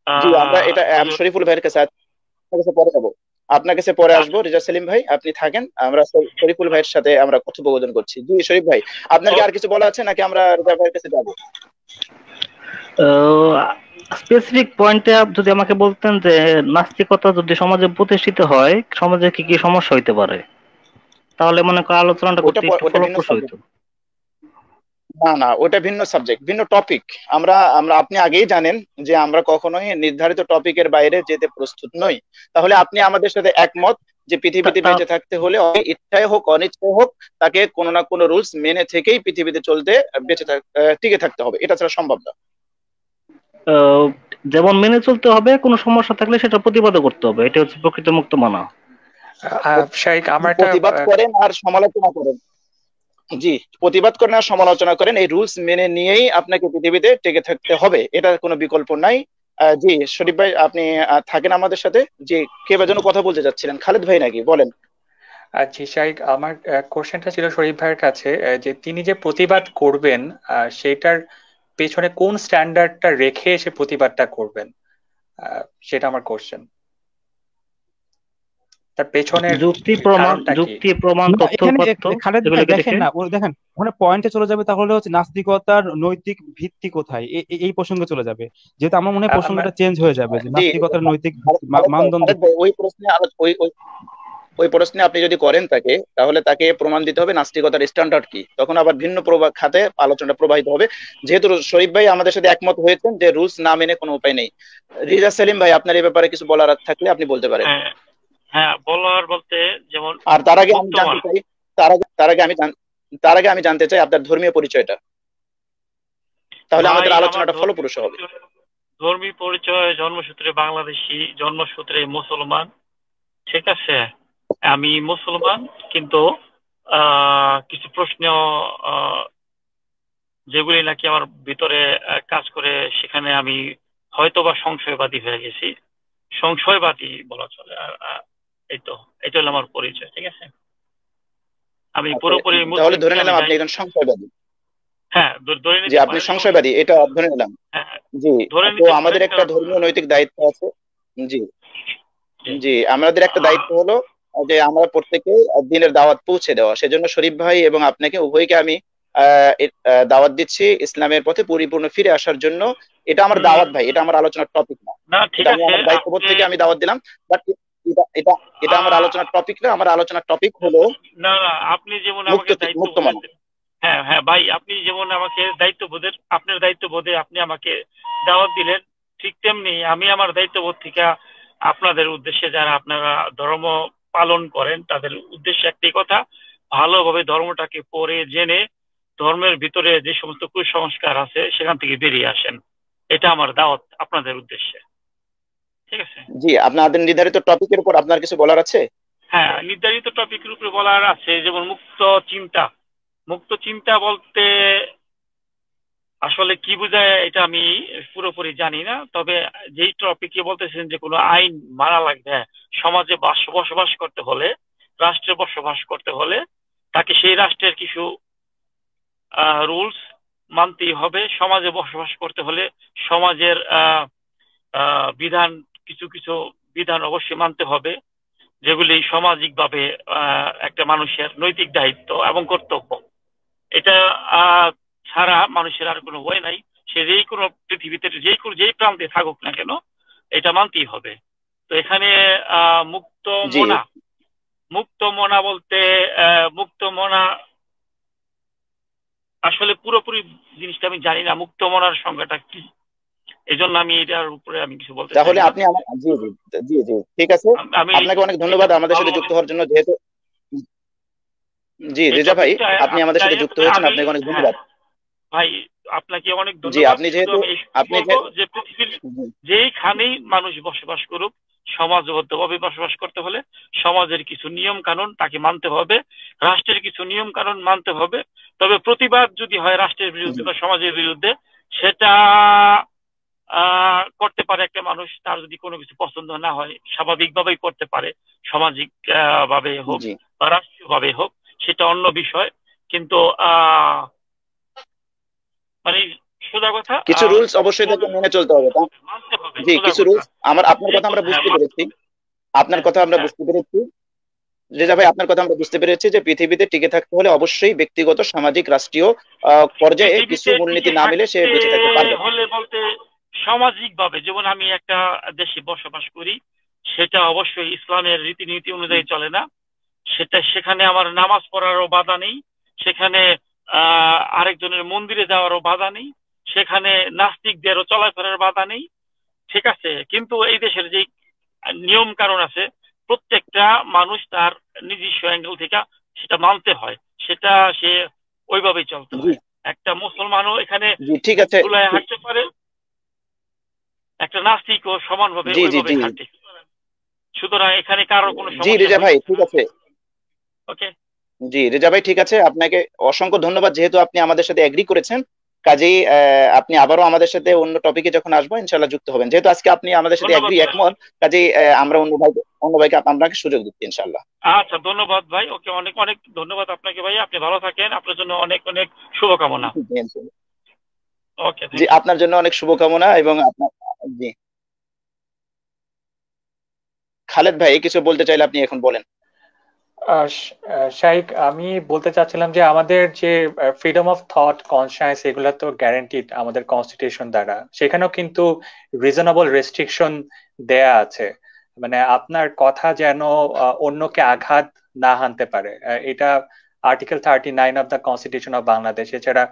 জি, আমরা এটা আমি
হুজুর।
শরীফুল ভাইয়ের কাছে আপনার কাছে পরে যাবো। আপনার কাছে পরে আসবো।
আচ্ছা,
রেজা সেলিম ভাই, আপনি থাকেন, আমরা শরীফুল ভাইয়ের সাথে আমরা কথোপকথন করছি। জি, শরীফ ভাই, আপনার কি আর কিছু বলা আছে নাকি আমরা রেজা ভাইয়ের কাছে যাবো?
স্পেসিফিক পয়েন্টে যদি আমাকে বলতেন যে নাস্তিকতা যদি সমাজে প্রতিষ্ঠিত হয়, সমাজে কি কি সমস্যা হইতে পারে, তাহলে মনে করেন আলোচনাটা
ওটা
করতে একটু
ওটা ভিন্ন
ফলপ্রসূ হইতো।
সাবজেক্ট। না, না, ওটা ভিন্ন সাবজেক্ট, ভিন্ন টপিক। আমরা আমরা আপনি আগেই জানেন যে আমরা কখনোই নির্ধারিত টপিকের বাইরে যেতে প্রস্তুত নই। তাহলে আপনি আমাদের সাথে একমত যে পৃথিবীতে বেঁচে থাকতে হলে ইচ্ছায় হোক অনিচ্ছায় হোক, তাকে কোনো না কোনো রুলস মেনে থেকেই পৃথিবীতে চলতে, টিকে থাকতে হবে। এটা ছাড়া সম্ভব না।
আহ, যেমন মেনে চলতে হবে, কোনো সমস্যা থাকলে সেটা প্রতিবাদও করতে হবে, এটা হচ্ছে প্রকৃত মুক্ত মানা।
শাইখ আমার একটা
প্রতিবাদ করেন আর সমালোচনা করেন। জি, প্রতিবাদ করেন আর সমালোচনা করেন, এই রুলস মেনে নিয়েই আপনাকে পৃথিবীতে টিকে থাকতে হবে, এটার কোনো বিকল্প নাই। জি, শরীফ ভাই, আপনি থাকেন আমাদের সাথে। জি, কে বা যেন কথা বলতে চাচ্ছিলেন, খালেদ ভাই নাকি? বলেন।
জি শাইখ, আমার কোশ্চেনটা ছিল শরীফ ভাইয়ের কাছে, যে তিনি যে প্রতিবাদ করবেন সেটার পেছনে কোন স্ট্যান্ডার্ডটা রেখে সে প্রতিবাদটা করবেন, সেটা আমার কোশ্চেন। তার পেছনের কারণটা কি?
যুক্তি প্রমাণ
না, এখানে
তথ্যউপাত্ত
খালেদ ভাই
এগুলোকে
দেখেন
দেখে।
না, ও দেখেন ওখানে পয়েন্টে চলে যাবে, তাহলে হচ্ছে নাস্তিকতার নৈতিক ভিত্তি কোথায়, এই প্রসঙ্গে চলে যাবে। যেহেতু আমার মনে হয়
আমার
প্রসঙ্গটা চেঞ্জ হয়ে যাবে, যে
জি,
নাস্তিকতার নৈতিক ভিত্তি,
খালেদ ভাই,
মানদণ্ড
খালেদ
কি?
ভাই, ওই প্রশ্নে ওই প্রশ্নে আপনি যদি করেন তাকে, তাহলে তাকে প্রমাণ দিতে হবে নাস্তিকতার স্ট্যান্ডার্ড কি, তখন আবার ভিন্ন খাতে আলোচনা প্রবাহিত হবে। যেহেতু শরীফ ভাই আমাদের সাথে একমত হয়েছেন যে রুলস না মেনে কোনো উপায় নেই। রিজা সেলিম ভাই, আপনার এই ব্যাপারে কিছু বলার থাকলে আপনি বলতে পারেন।
হ্যাঁ, হ্যাঁ, বলার বলতে যেমন
আর তার আগে আমি
মুক্ত
জানতে
মনা।
চাই, তার আগে আমি জানতে চাই আপনার ধর্মীয় পরিচয়টা, তাহলে
ভাই,
আমাদের
আমার
আলোচনাটা ফলপ্রসূ হবে।
ধর্মীয় পরিচয় জন্মসূত্রে বাংলাদেশি, জন্মসূত্রে মুসলমান, ঠিক আছে? আমি মুসলমান, কিন্তু কিছু প্রশ্ন আহ, যেগুলি নাকি আমার ভিতরে কাজ করে, সেখানে আমি হয়তো বা সংশয়বাদী হয়ে গেছি। সংশয়বাদী বলা চলে। আর এই তো, এটা হলো আমার পরিচয়, ঠিক আছে? আমি
আচ্ছা,
পুরোপুরি
তাহলে
মুসলিম
ধরে
ছিলাম,
নিলাম
এটা।
আপনি একজন সংশয়বাদী।
হ্যাঁ, ধরে
যে
নিতে
আপনি
পারেন, সমস্যা
সংশয়বাদী,
নেই।
এটা ধরে নিলাম।
হ্যাঁ, হ্যাঁ,
জি।
ধরে
তো
নিতে
আমাদের
পারেন,
একটা
কারণ
ধর্মীয় নৈতিক দায়িত্ব আছে। জি
জি।
জি, আমাদের একটা দায়িত্ব হলো যে আমরা প্রত্যেকে দিনের দাওয়াত পৌঁছে দেওয়া। সেজন্য শরীফ ভাই এবং আপনাকে উভয়কে আমি দাওয়াত দিচ্ছি ইসলামের পথে পরিপূর্ণ ফিরে আসার জন্য। এটা আমার দাওয়াত ভাই, এটা আমার আলোচনার টপিক না।
না ঠিক
এটা আমি
আছে
আমার দায়িত্ববোধ
আপনি
থেকে আমি দাওয়াত দিলাম, বাট এটা এটা এটা আমার
আহ,
আলোচনার টপিক না। আমার আলোচনার টপিক হলো
না না আপনি যেমন
মুক্ত
আমাকে দায়িত্ব
মুক্ত
বোধের,
মন।
হ্যাঁ হ্যাঁ ভাই, আপনি যেমন আমাকে দায়িত্ববোধের, আপনার দায়িত্ববোধে আপনি আমাকে দাওয়াত দিলেন, ঠিক তেমনি আমি আমার দায়িত্ববোধ থেকে আপনাদের উদ্দেশ্যে, যারা আপনারা ধর্ম পালন করেন তাদের উদ্দেশ্যে একটি কথা, ভালোভাবে ধর্মটাকে পড়ে জেনে ধর্মের ভিতরে যে সমস্ত কুসংস্কার আছে সেখান থেকে বেরিয়ে আসেন। এটা আমার দাওয়াত আপনাদের উদ্দেশ্যে। ঠিক আছে?
জি, আপনাদের নির্ধারিত টপিকের উপর আপনার কিছু বলার আছে?
হ্যাঁ, নির্ধারিত টপিকের উপরে বলার আছে, যেমন মুক্ত চিন্তা। মুক্ত চিন্তা বলতে আসলে কি বোঝায় এটা আমি পুরোপুরি জানি না, তবে যেই টপিকে বলতেছেন যে কোনো আইন মানা লাগবে, হ্যাঁ, সমাজে বসবাস করতে হলে, রাষ্ট্রে বসবাস করতে হলে তাকে সেই রাষ্ট্রের কিছু রুলস মানতেই হবে। সমাজে বসবাস করতে হলে সমাজের বিধান, কিছু কিছু বিধান অবশ্যই মানতে হবে, যেগুলি সামাজিকভাবে একটা মানুষের নৈতিক দায়িত্ব এবং কর্তব্য। এটা ছাড়া মানুষের আর কোনো ওয়ে নাই। সে যেই কোনো পৃথিবীতে যেই প্রান্তে থাকুক না কেন, এটা মানতেই হবে। তো এখানে মুক্ত
জি
মনা, মুক্ত মনা বলতে মুক্ত মনা আসলে পুরোপুরি জিনিসটা আমি জানি না, মুক্ত মনার সংজ্ঞাটা কি। এই জন্য আমি এটার উপরে আমি কিছু বলতে চাই
তাহলে
না।
আপনি আমার, জি জি জি জি ঠিক আছে।
আমি
আপনাকে অনেক
এটা
ধন্যবাদ
খুব
আমাদের সাথে যুক্ত
ভালোভাবে,
হওয়ার জন্য। যেহেতু জি
এই
রেজা ভাই,
টপিকটা
আপনি
আমি
আমাদের
জানি
সাথে
না,
যুক্ত
তবে
হয়েছেন,
আমি,
আপনাকে অনেক
হ্যাঁ
ধন্যবাদ।
ভাই, আপনাকে অনেক
জি,
ধন্যবাদ।
আপনি
শুধু
যেহেতু,
আমি এইটুকু
আপনি যে,
বলবো যে পৃথিবীর
জি
যেইখানেই মানুষ বসবাস করুক, সমাজবদ্ধভাবে বসবাস করতে হলে সমাজের কিছু নিয়ম কানুন তাকে মানতে হবে, রাষ্ট্রের কিছু নিয়ম কানুন মানতে হবে। তবে প্রতিবাদ যদি হয় রাষ্ট্রের
জি
বিরুদ্ধে বা সমাজের বিরুদ্ধে, সেটা করতে পারে একটা মানুষ। তার যদি কোনো কিছু পছন্দ না হয় স্বাভাবিকভাবেই করতে পারে, সামাজিক ভাবে হোক
জি,
বা রাষ্ট্রীয় ভাবে হোক, সেটা অন্য বিষয়। কিন্তু আহ মানে সোজা কথা,
কিছু রুলস অবশ্যই তাকে মেনে চলতে হবে তা।
মানতে হবে,
জি,
সোজা
কিছু
কথা।
রুলস, আপনার কথা আমরা
হ্যাঁ
বুঝতে পেরেছি। আপনার
হ্যাঁ
কথা আমরা
হ্যাঁ
বুঝতে পেরেছি রেজা ভাই, আপনার কথা আমরা বুঝতে পেরেছি যে পৃথিবীতে টিকে থাকতে হলে অবশ্যই ব্যক্তিগত, সামাজিক, রাষ্ট্রীয় পর্যায়ে কিছু
পৃথিবীতে
মূলনীতি
টিকে
না মিলে সে
থাকতে
বেঁচে থাকতে পারবে না।
হলে বলতে সামাজিক ভাবে, যেমন আমি একটা দেশে বসবাস করি, সেটা অবশ্যই ইসলামের রীতিনীতি অনুযায়ী চলে না। সেখানে আমার নামাজ পড়ারও বাধা নেই, সেখানে আরেকজনের মন্দিরে যাওয়ারও বাধা নেই, সেখানে নাস্তিকদেরও চলাফেরার বাধা নেই। ঠিক আছে, কিন্তু এই দেশের যে নিয়ম কানুন আছে, প্রত্যেকটা মানুষ তার নিজস্ব অ্যাঙ্গেল থেকে সেটা মানতে হয়, সেটা সে ওইভাবেই চলতে
জি
হয়। একটা মুসলমানও এখানে
জি ঠিক
বুক
আছে।
ফুলায় হাঁটতে পারে, একটা নাস্তিকও সমানভাবে
জি জি
ওইভাবে
জি
হাঁটে। সুতরাং এখানে কারো কোনো
জি
সমস্যা
রেজা ভাই
হইতেছে
ঠিক
না।
আছে।
ওকে।
জি রেজা ভাই ঠিক আছে, আপনাকে অসংখ্য ধন্যবাদ যেহেতু আপনি আমাদের সাথে এগ্রি করেছেন। কাজেই আপনি আবারও আমাদের সাথে অন্য টপিকে যখন আসবো ইনশাল্লাহ যুক্ত হবেন। যেহেতু আজকে আপনি আমাদের সাথে
ধন্যবাদ
এগ্রি,
ভাই।
একমত, কাজেই আমরা অন্য ভাইকে আপনাকে সুযোগ দিচ্ছি ইনশাল্লাহ।
আচ্ছা, ধন্যবাদ ভাই। ওকে, অনেক অনেক ধন্যবাদ আপনাকে ভাই। আপনি ভালো থাকেন, আপনার জন্য অনেক অনেক শুভকামনা। ওকে,
জি,
থ্যাংক ইউ।
আপনার জন্য অনেক শুভকামনা এবং আপনার, জি খালেদ ভাই কিছু বলতে চাইলে আপনি এখন বলেন।
শাইক, আমি বলতে চাচ্ছিলাম যে আমাদের যে ফ্রিডম অফ থট, কনসায়েন্স, এগুলো তো গ্যারান্টিড আমাদের কনস্টিটিউশন দ্বারা। সেখানেও কিন্তু রিজনেবল রেস্ট্রিকশন দেয়া আছে। মানে আপনার কথা যেন অন্যকে আঘাত না হানতে পারে, এটা article 39 of the constitution of Bangladesh. এছাড়া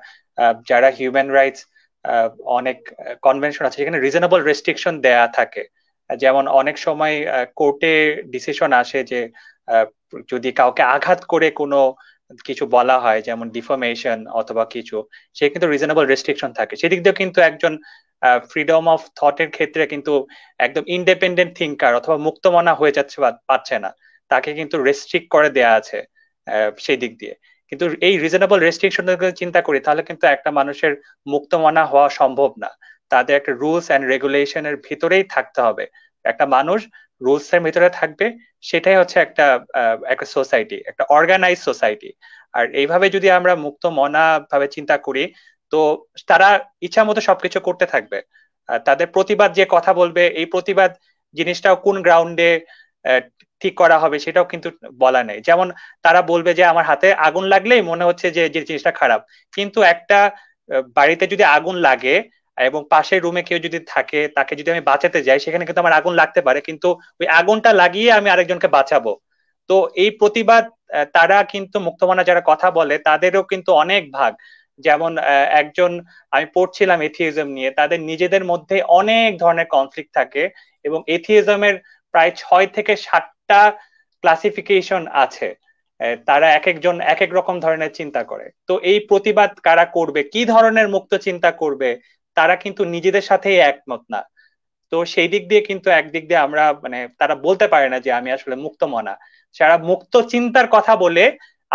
যারা হিউম্যান রাইটস অনেক কনভেনশন আছে, সেখানে রিজনেবল রেস্ট্রিকশন দেয়া থাকে। যেমন অনেক সময় কোর্টে ডিসিশন আসে যে যদি কাউকে আঘাত করে কোনো কিছু বলা হয়, যেমন ডিফামেশন অথবা কিছু, সে কিন্তু রিজনেবল রেস্ট্রিকশন থাকে। সেদিক দিয়ে কিন্তু একজন ফ্রিডম অফ থটের ক্ষেত্রে কিন্তু একদম ইন্ডিপেন্ডেন্ট থিঙ্কার অথবা মুক্তমনা হয়ে যাচ্ছে পাচ্ছে না, তাকে কিন্তু রেস্ট্রিক্ট করে দেয়া আছে সেই দিক দিয়ে। কিন্তু এই রিজনেবল রেস্ট্রিকশন চিন্তা করি, তাহলে কিন্তু একটা মানুষের মুক্তমনা হওয়া সম্ভব না। তাদের একটা রুলস অ্যান্ড রেগুলেশনের ভিতরেই থাকতে হবে। একটা মানুষ রুলস এর ভিতরে থাকবে, সেটাই হচ্ছে একটা একটা সোসাইটি, একটা অর্গানাইজ সোসাইটি। আর এইভাবে যদি আমরা মুক্ত মনা ভাবে চিন্তা করি, তো তারা ইচ্ছা মতো সবকিছু করতে থাকবে। তাদের প্রতিবাদ যে কথা বলবে, এই প্রতিবাদ জিনিসটাও কোন গ্রাউন্ডে ঠিক করা হবে সেটাও কিন্তু বলা নেই। যেমন তারা বলবে যে আমার হাতে আগুন লাগলেই মনে হচ্ছে যে যে জিনিসটা খারাপ, কিন্তু একটা বাড়িতে যদি আগুন লাগে এবং পাশের রুমে কেউ যদি থাকে, তাকে যদি আমি বাঁচাতে যাই, সেখানে কিন্তু আমার আগুন লাগতে পারে, কিন্তু ওই আগুনটা লাগিয়ে আমি আরেকজনকে বাঁচাবো। তো এই প্রতিবাদ, তারা কিন্তু মুক্তমনা যারা কথা বলে তাদেরও কিন্তু অনেক ভাগ। যেমন একজন, আমি পড়ছিলাম এথিইজম নিয়ে, তাদের নিজেদের মধ্যে অনেক ধরনের কনফ্লিক্ট থাকে এবং এথিইজমের প্রায় 6 থেকে 7টা ক্লাসিফিকেশন আছে। তারা এক একজন এক এক রকম ধরনের চিন্তা করে। তো এই প্রতিবাদ কারা করবে, কি ধরনের মুক্ত চিন্তা করবে, তারা কিন্তু নিজেদের সাথেই একমত না। তো সেই দিক দিয়ে কিন্তু একদিক দিয়ে আমরা মানে তারা বলতে পারে না যে আমি আসলে মুক্তমনা। যারা মুক্ত চিন্তার কথা বলে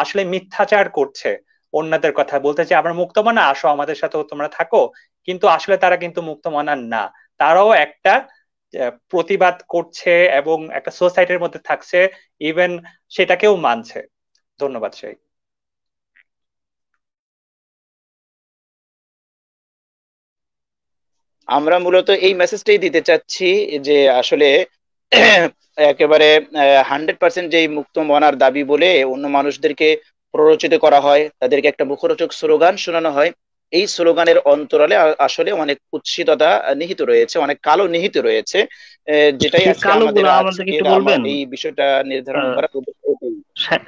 আসলে মিথ্যাচার করছে, অন্যদের কথা বলতেছে আমরা মুক্তমনা, আসো আমাদের সাথেও তোমরা থাকো, কিন্তু আসলে তারা কিন্তু মুক্তমনা না। তারাও একটা প্রতিবাদ করছে এবং একটা সোসাইটির মধ্যে থাকছে, ইভেন সেটাকেও মানছে। ধন্যবাদ সেই।
আমরা মূলত এই মেসেজটাই দিতে চাচ্ছি যে আসলে একেবারে 100% যেই মুক্ত মনার দাবি বলে অন্য মানুষদেরকে প্ররোচিত করা হয়, তাদেরকে একটা মুখরোচক স্লোগান শোনানো হয়, এই স্লোগানের অন্তরালে আসলে অনেক কুৎসিততা নিহিত রয়েছে, অনেক কালো নিহিত রয়েছে, যেটাই
সেই
আজকে
কালো
আমাদের
গুলো আমাদেরকে একটু বলবেন
এই বিষয়টা নির্ধারণ করা এটাই।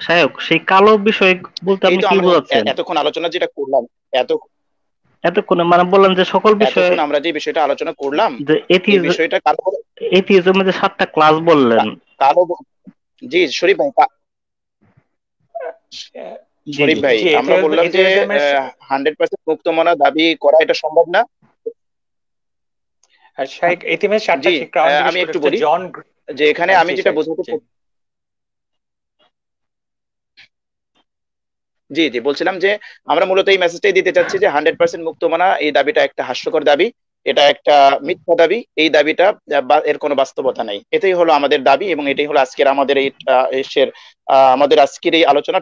সায়ক, সেই কালো বিষয় বলতে
এই
আপনি
তো
কি
আমরা
বোঝাচ্ছেন?
এতক্ষণ আলোচনা যেটা করলাম, এত
এতক্ষণে মানে বললেন যে সকল বিষয়,
এতক্ষণ আমরা যে বিষয়টা আলোচনা করলাম,
যে
এই বিষয়টা কালো
এথিইজমের যে 7টা ক্লাস বললেন।
কালো জি শরীফ ভাই,
জি
শরীফ
জি
ভাই, আমরা বললাম যে 100% মুক্তমনা দাবি করা এটা সম্ভব না।
এথিইজমের 7টা
জি
ক্রাউন
আমি একটু বলি যে এখানে আমি যেটা বোঝাতে জি জি বলছিলাম যে আমরা মূলত এই মেসেজটাই দিতে চাচ্ছি যে 100% মুক্তমনা এই দাবিটা একটা হাস্যকর দাবি, এটা একটা মিথ্যা দাবি, এই দাবিটা এর কোনো বাস্তবতা নাই। এটাই হলো আমাদের দাবি এবং এটাই হলো আজকের আমাদের এই আমাদের আজকের এই আলোচনা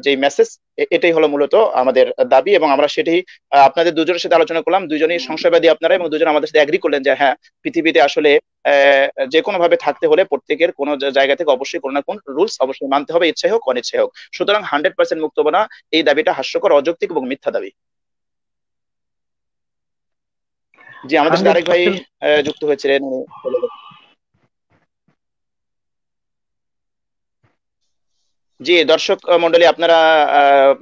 যে মেসেজ, এটাই হলো মূলত আমাদের দাবি এবং আমরা সেটাই আপনাদের দুজনের সাথে আলোচনা করলাম। দুজনেই সংশয়বাদী আপনারা এবং দুজন আমাদের সাথে এগ্রি করলেন যে হ্যাঁ, পৃথিবীতে আসলে যে কোনো ভাবে থাকতে হলে প্রত্যেকের কোনো জায়গা থেকে অবশ্যই কোনো না কোন রুলস অবশ্যই মানতে হবে, ইচ্ছাই হোক অনিচ্ছাই হোক। সুতরাং 100% মুক্তমনা এই দাবিটা হাস্যকর, অযৌক্তিক এবং মিথ্যা দাবি। জি আমাদের সাথে আরেক ভাই যুক্ত হয়েছিলেন, জি দর্শক মন্ডলী আপনারা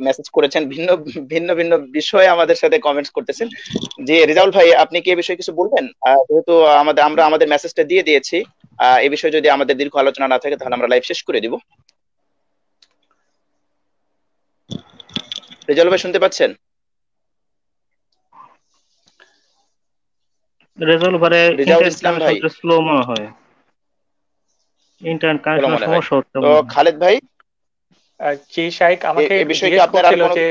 মেসেজ করেছেন, ভিন্ন ভিন্ন ভিন্ন বিষয়ে আমাদের সাথে কমেন্টস করতেছেন। জি রেজাউল ভাই, আপনি কি এই বিষয়ে কিছু বলবেন? যেহেতু আমরা আমাদের মেসেজটা দিয়ে দিয়েছি, এই বিষয়ে যদি আমাদের দীর্ঘ আলোচনা না থাকে তাহলে আমরা লাইভ শেষ করে দিব। রেজাউল ভাই শুনতে পাচ্ছেন?
রেজাউল ভাই
রেজাউল ইসলাম ভাই
স্লো মনে হয়, ইন্টারনেট কানেকশনের সমস্যা হচ্ছে।
তো খালেদ ভাই,
জি শাইক আমাকে জিজ্ঞেস করছিল যে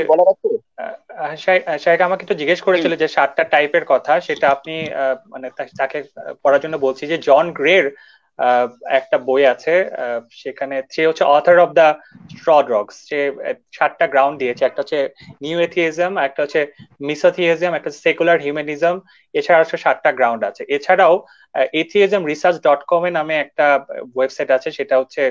শাইক আমাকে তো জিজ্ঞেস করেছিল যে 7টা টাইপের কথা, সেটা আপনি মানে তাকে পড়ার জন্য বলছি যে জন গ্রের একটা বই আছে, সেখানে সে হচ্ছে author of the stray dogs. সে 7টা গ্রাউন্ড দিয়েছে, একটা হচ্ছে নিউ এথিইজম, একটা হচ্ছে মিসোথিইজম, একটা হচ্ছে সেকুলার হিউম্যানিজম, এছাড়া হচ্ছে 7টা গ্রাউন্ড আছে। এছাড়াও atheismresearch.com এ নামে একটা ওয়েবসাইট আছে, সেটা হচ্ছে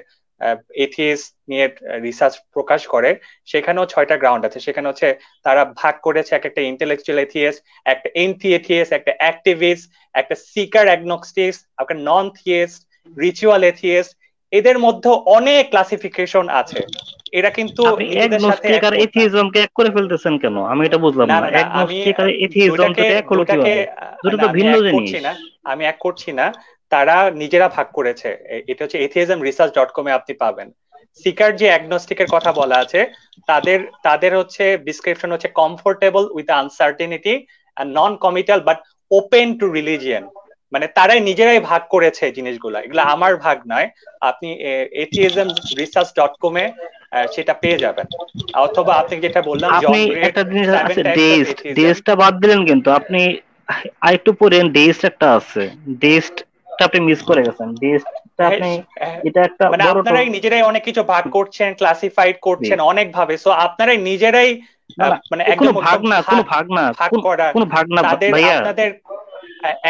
এথিইস্ট নিয়ে রিসার্চ প্রকাশ করে। সেখানেও 6টা গ্রাউন্ড আছে। সেখানে হচ্ছে তারা ভাগ করেছে এক একটা ইন্টেলেকচুয়াল এথিইস্ট, একটা এন্টি এথিইস্ট, একটা অ্যাক্টিভিস্ট, একটা সিকার অ্যাগনস্টিক্স, একটা নন থিইস্ট, রিচুয়াল এথিইস্ট। এদের মধ্যে অনেক ক্লাসিফিকেশন আছে। এরা কিন্তু নিজেদের সাথে
এথিইজমকে এক করে ফেলতেছেন কেন? আমি এটা বুঝলাম না। অ্যাগনস্টিক আর এথিইজম তো এক হলো কিভাবে? দুটো তো ভিন্ন জিনিস।
আমি এক করছি না, তারা নিজেরা ভাগ করেছে। এটা হচ্ছে atheismresearch.com এ আপনি পাবেন। সিকার যে অ্যাগনস্টিকের কথা বলা আছে, তাদের হচ্ছে ডিসক্রিপশন হচ্ছে comfortable with uncertainty and noncommittal but open to religion. মানে তারাই নিজেরাই ভাগ করেছে জিনিসগুলা, এগুলো আমার ভাগ নয়। আপনি atheismresearch.com এ সেটা পেয়ে যাবেন। অথবা আপনি যেটা বললাম,
আপনি একটা জিনিস আছে, ডেইস্টটা বাদ দিলেন, কিন্তু আপনি আরেকটু পড়েন, ডেইস্ট একটা আছে, ডেইস্টটা আপনি মিস করে গেছেন। ডেইস্টটা আপনি এটা একটা
মানে আপনারাই নিজেরাই অনেক কিছু ভাগ করছেন, ক্লাসিফাইড করছেন অনেক ভাবে। সো আপনারাই নিজেরাই মানে একদম
কোনো ভাগ না, কোনো ভাগ না, কোনো ভাগ না ভাইয়া।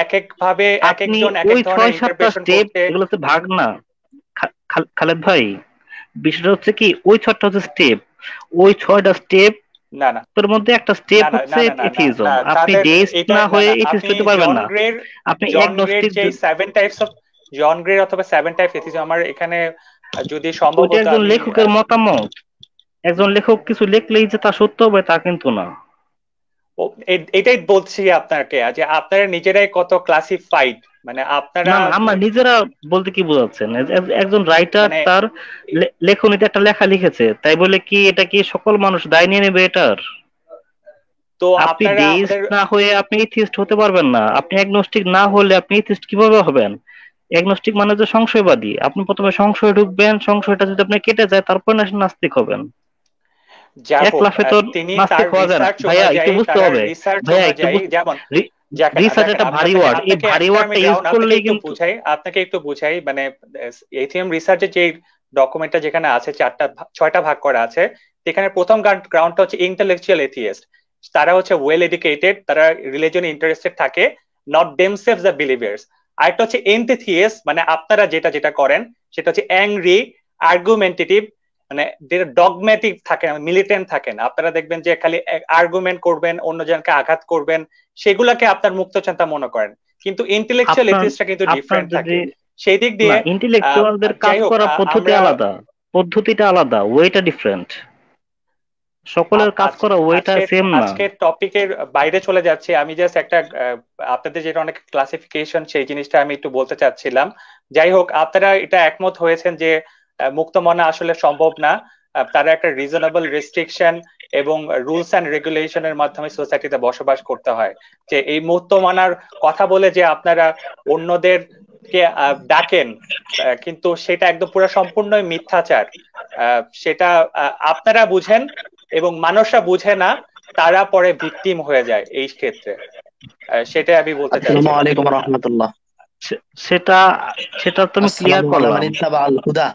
এক এক ভাবে এক
আপনি
একজন এক
ওই
এক ধরনের
6-7টা
ইন্টারপ্রিটেশন
স্টেপ,
করতে।
এগুলো হচ্ছে ভাগ না। খালেদ ভাই, বিষয়টা হচ্ছে কি, ওই 6টা হচ্ছে স্টেপ, ওই 6টা স্টেপ
না না
এর মধ্যে একটা
না
স্টেপ
না
হচ্ছে
না না না না
এথিইজম।
না,
আপনি
তাদের
ডেইস্ট
এটা
না
না
হয়ে
না,
এথিস্ট
আপনি
হতে পারবেন না। আপনি
জন গ্রের
অ্যাগনস্টিক।
যে 7 টাইপস অফ, জন গ্রের অথবা 7 টাইপ এথিজম, আমার এখানে যদি সম্ভব
ওইটা
হতো
একজন
আমি
লেখকের মতামত। একজন লেখক কিছু লিখলেই যে তা সত্য হবে তা কিন্তু না।
এটাই বলছি আপনাকে যে আপনারা নিজেরাই কত ক্লাসিফাইড, মানে আপনারা
না না, আমরা নিজেরা বলতে কি বোঝাচ্ছেন? একজন রাইটার
মানে
তার লেখনীতে একটা লেখা লিখেছে, তাই বলে কি এটা কি সকল মানুষ দায় নিয়ে নেবে এটার?
তো
আপনি
আপনারা
ডেইস্ট
আমাদের
না হয়ে আপনি এথিস্ট হতে পারবেন না। আপনি অ্যাগনস্টিক না হলে আপনি এথিস্ট কিভাবে হবেন? অ্যাগনস্টিক মানে যে সংশয়বাদী। আপনি প্রথমে সংশয়ে ঢুকবেন, সংশয়টা যদি আপনি কেটে যায় তারপর না নাস্তিক হবেন।
যা
এক
হোক,
লাফে তো
তিনি তার
নাস্তিক হওয়া যায় না।
রিসার্চ
ভাইয়া একটু
অনুযায়ী,
বুঝতে
তার
হবে,
রিসার্চ
ভাইয়া একটু
অনুযায়ী, যেমন দেখেন
রিসার্চ
দেখেন
একটা ভারী
আপনাকে
ওয়ার্ড, এই
আপনাকে
ভারী
একটা আমি
ওয়ার্ডটা ইউজ
আপনাকে
করলেই
একটু
কিন্তু।
বুঝাই, মানে এথিএম রিসার্চের যে ডকুমেন্টটা যেখানে আছে, 6টা ভাগ করা আছে, সেখানে প্রথম গ্রাউন্ডটা হচ্ছে ইন্টেলেকচুয়াল এথিয়েস্ট। তারা হচ্ছে ওয়েল এডুকেটেড, তারা রিলিজনে ইন্টারেস্টেড থাকে, নট দেমসেলভস দ্য বিলিভার্স। আরেকটা হচ্ছে এন্থিথিয়েস্ট, মানে আপনারা যেটা যেটা করেন সেটা হচ্ছে অ্যাংরি, আর্গুমেন্টেটিভ, মানে যেটা ডগম্যাটিক থাকে না, মিলিটেন্ট থাকে না। আপনারা দেখবেন যে খালি আর্গুমেন্ট করবেন, অন্যজনকে আঘাত করবেন, সেগুলাকে আপনার মুক্তচিন্তা মনে করেন। কিন্তু ইন্টেলেকচুয়াল
আপনার
এথিস্টরা কিন্তু
আপনার
ডিফারেন্ট
যদি
থাকে। সেই দিক
না,
দিয়ে
ইন্টেলেকচুয়ালদের কাজ
যাই হোক,
করার পদ্ধতি
আমরা
আলাদা, পদ্ধতিটা আলাদা, ওয়েটা ডিফারেন্ট। সকলের কাজ করা ওয়েটা
আজকে
সেম না।
আজকে টপিকের বাইরে চলে যাচ্ছি। আমি জাস্ট একটা আপনাদের যেটা অনেক ক্লাসিফিকেশন, সেই জিনিসটা আমি একটু বলতে চাচ্ছিলাম। যাই হোক, আপনারা এটা একমত হয়েছেন যে মুক্ত মনা আসলে সম্ভব না। তারা একটা রিজনেবল রেস্ট্রিকশন এবং রুলস অ্যান্ড রেগুলেশনের মাধ্যমে সোসাইটিতে বসবাস করতে হয়। যে এই মুক্ত মনার কথা বলে যে আপনারা অন্যদেরকে ডাকেন, কিন্তু সেটা একদম পুরো সম্পূর্ণই মিথ্যাচার। সেটা আপনারা বুঝেন এবং মানুষরা বুঝে না, তারা পরে ভিকটিম হয়ে যায় এই ক্ষেত্রে। সেটাই আমি বলতে
আসসালামু
চাচ্ছিলাম।
আলাইকুম ওয়া রাহমাতুল্লাহ।
সেটা সেটা তুমি ক্লিয়ার
আসসালামু আলা
করলাম।
মান ইত্তাবা আল হুদা।